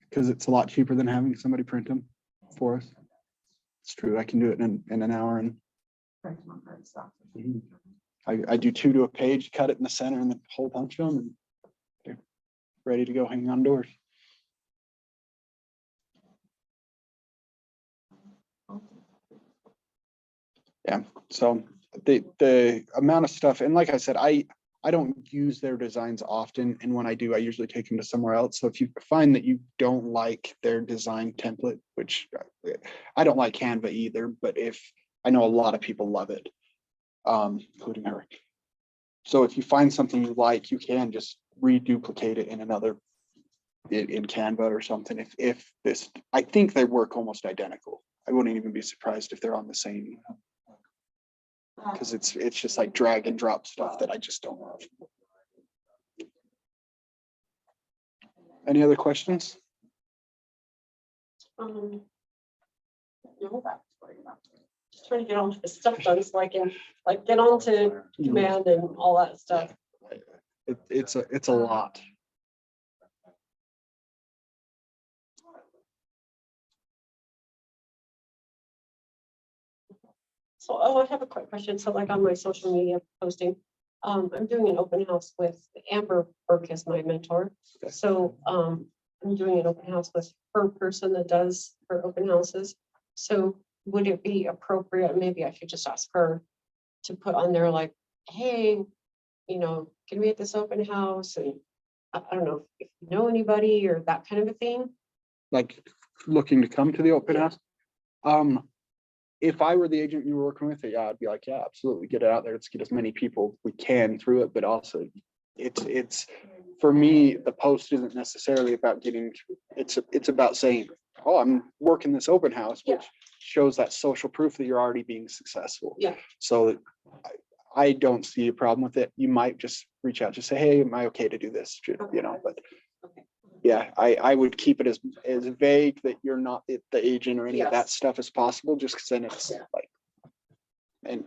because it's a lot cheaper than having somebody print them for us. It's true. I can do it in an hour and I do 2 to a page, cut it in the center and then hole punch them and they're ready to go hang on doors. Yeah, so the amount of stuff, and like I said, I don't use their designs often, and when I do, I usually take them to somewhere else. So if you find that you don't like their design template, which I don't like Canva either, but if I know a lot of people love it, including her. So if you find something you like, you can just reduplicate it in another in Canva or something. If this, I think they work almost identical. I wouldn't even be surprised if they're on the same. Because it's just like drag and drop stuff that I just don't love. Any other questions?
No, just trying to get all this stuff done so I can like get on to command and all that stuff.
It's a lot.
So, I have a quick question. So like on my social media posting, I'm doing an open house with Amber Burke as my mentor.
Okay.
So, I'm doing an open house with her person that does her open houses. So would it be appropriate, maybe I should just ask her to put on there like, hey, can we at this open house? And I don't know if you know anybody or that kind of a thing.
Like looking to come to the open house. If I were the agent you were working with, yeah, I'd be like, yeah, absolutely, get it out there. Let's get as many people we can through it. But also, it's for me, the post isn't necessarily about getting. It's about saying, oh, I'm working this open house, which shows that social proof that you're already being successful.
Yeah.
So I don't see a problem with it. You might just reach out, just say, hey, am I okay to do this? But yeah, I would keep it as vague that you're not the agent or any of that stuff as possible, just because then it's like, and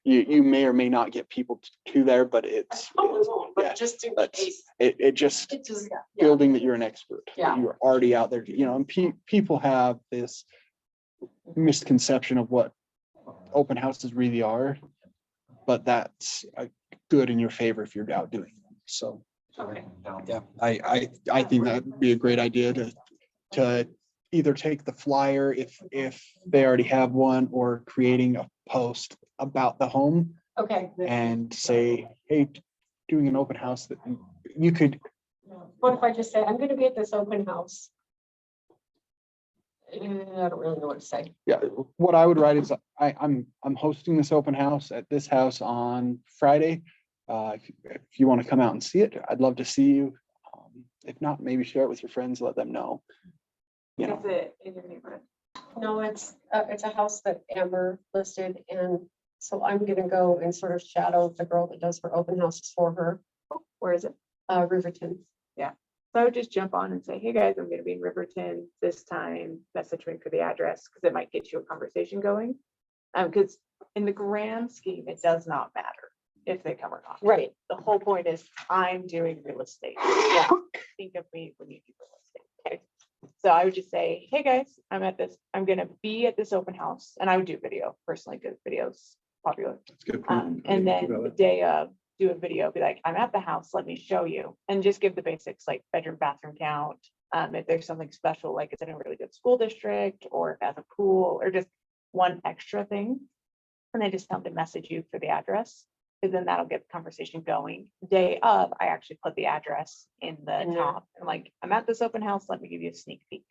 you may or may not get people to there, but it's
But just in case.
it just building that you're an expert, that you're already out there, and people have this misconception of what open houses really are, but that's good in your favor if you're out doing it. So.
Okay.
Yeah, I think that'd be a great idea to either take the flyer if they already have one, or creating a post about the home
Okay.
and say, hey, doing an open house that you could.
What if I just say, I'm gonna be at this open house? I don't really know what to say.
Yeah, what I would write is I'm hosting this open house at this house on Friday. If you want to come out and see it, I'd love to see you. If not, maybe share it with your friends, let them know.
Is it in your neighborhood?
No, it's a house that Amber listed, and so I'm gonna go and sort of shadow the girl that does her open houses for her.
Where is it?
Riverton.
So I would just jump on and say, hey guys, I'm gonna be in Riverton this time, message me for the address, because it might get you a conversation going. Because in the grand scheme, it does not matter if they come or not.
Right.
The whole point is I'm doing real estate.
Yeah.
Think of me when you do real estate. Okay. So I would just say, hey guys, I'm gonna be at this open house, and I would do video personally, because video's popular.
That's a good.
And then the day of, do a video, be like, I'm at the house, let me show you, and just give the basics like bedroom, bathroom count, If there's something special, like it's in a really good school district, or if it has a pool, or just one extra thing. And they just tell them to message you for the address, because then that'll get the conversation going. Day of, I actually put the address in the
In there.
top, and like, I'm at this open house, let me give you a sneak peek.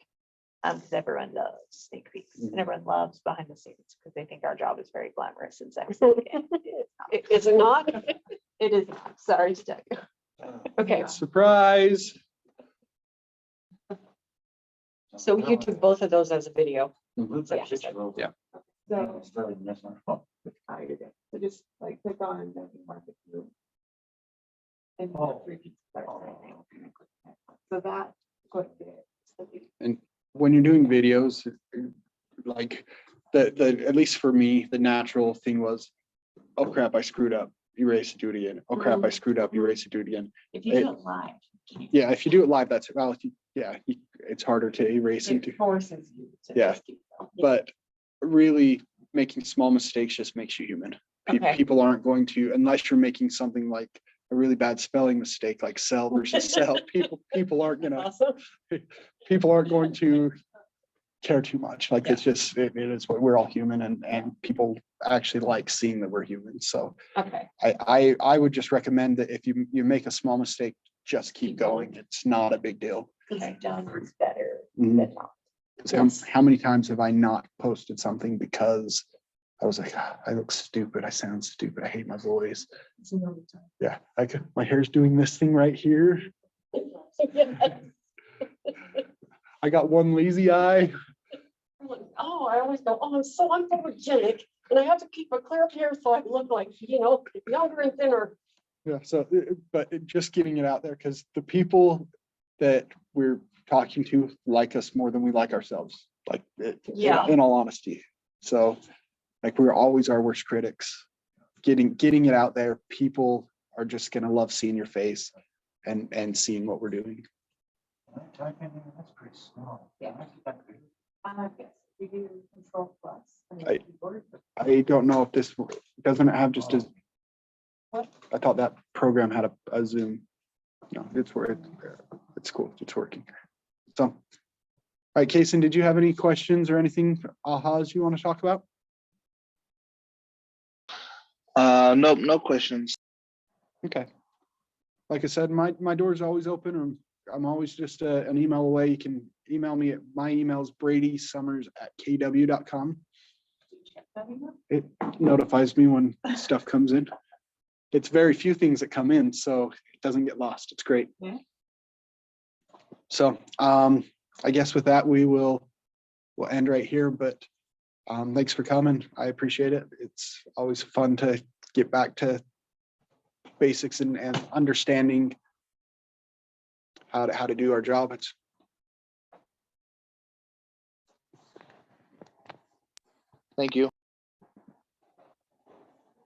Because everyone loves sneak peeks, and everyone loves behind the scenes, because they think our job is very glamorous and sexy. and it is not.
Is it not?
It is not, sorry to tell you. Okay,
Surprise.
So you took both of those as a video.
Yeah.
so so just like click on the market group. And
Oh.
repeat that, so that's what it is.
When you're doing videos, like at least for me, the natural thing was, oh crap, I screwed up. Erase it, do it again. Oh crap, I screwed up. Erase it, do it again.
If you do it live.
Yeah, if you do it live, that's well, it's harder to erase and do.
It forces you to.
Yeah.
just keep going.
But really making small mistakes just makes you human.
Okay.
People aren't going to, unless you're making something like a really bad spelling mistake, like sell versus sell, people aren't gonna,
Awesome.
people aren't going to care too much. Like it's just, it is what we're all human, and people actually like seeing that we're human. So
Okay,
I would just recommend that if you make a small mistake, just keep
Keep
going. It's not a big deal.
because done is better
Mhm.
than not.
'Cause
Yes.
how many times have I not posted something because I was like, "Ah, I look stupid, I sound stupid, I hate my voice." Yeah, my hair's doing this thing right here. I got one lazy eye.
Oh, I always go, oh, I'm so unphotogenic, and I have to keep a clear hair so I look like, younger and thinner.
Yeah, so, just getting it out there, because the people that we're talking to like us more than we like ourselves, like,
Yeah.
in all honesty. So, like, we're always our worst critics. Getting it out there, people are just gonna love seeing your face and seeing what we're doing.
Type in there, that's pretty small.
Yeah. Yes, we do control plus. and then
I-
keyboard.
I don't know if this, doesn't it have just as,
What?
I thought that program had a Zoom. No, it's where it's cool, it's working. So, all right, Kason, did you have any questions or anything, ahas you want to talk about?
Nope, no questions.
Okay. Like I said, my door's always open, and I'm always just an email away. You can email me at, my email is bradysummers@kw.com.
Check that email.
It notifies me when stuff comes in. It's very few things that come in, so it doesn't get lost. It's great.
Yeah.
So, I guess with that, we'll end right here, but thanks for coming. I appreciate it. It's always fun to get back to basics and understanding how to do our job.
Thank you.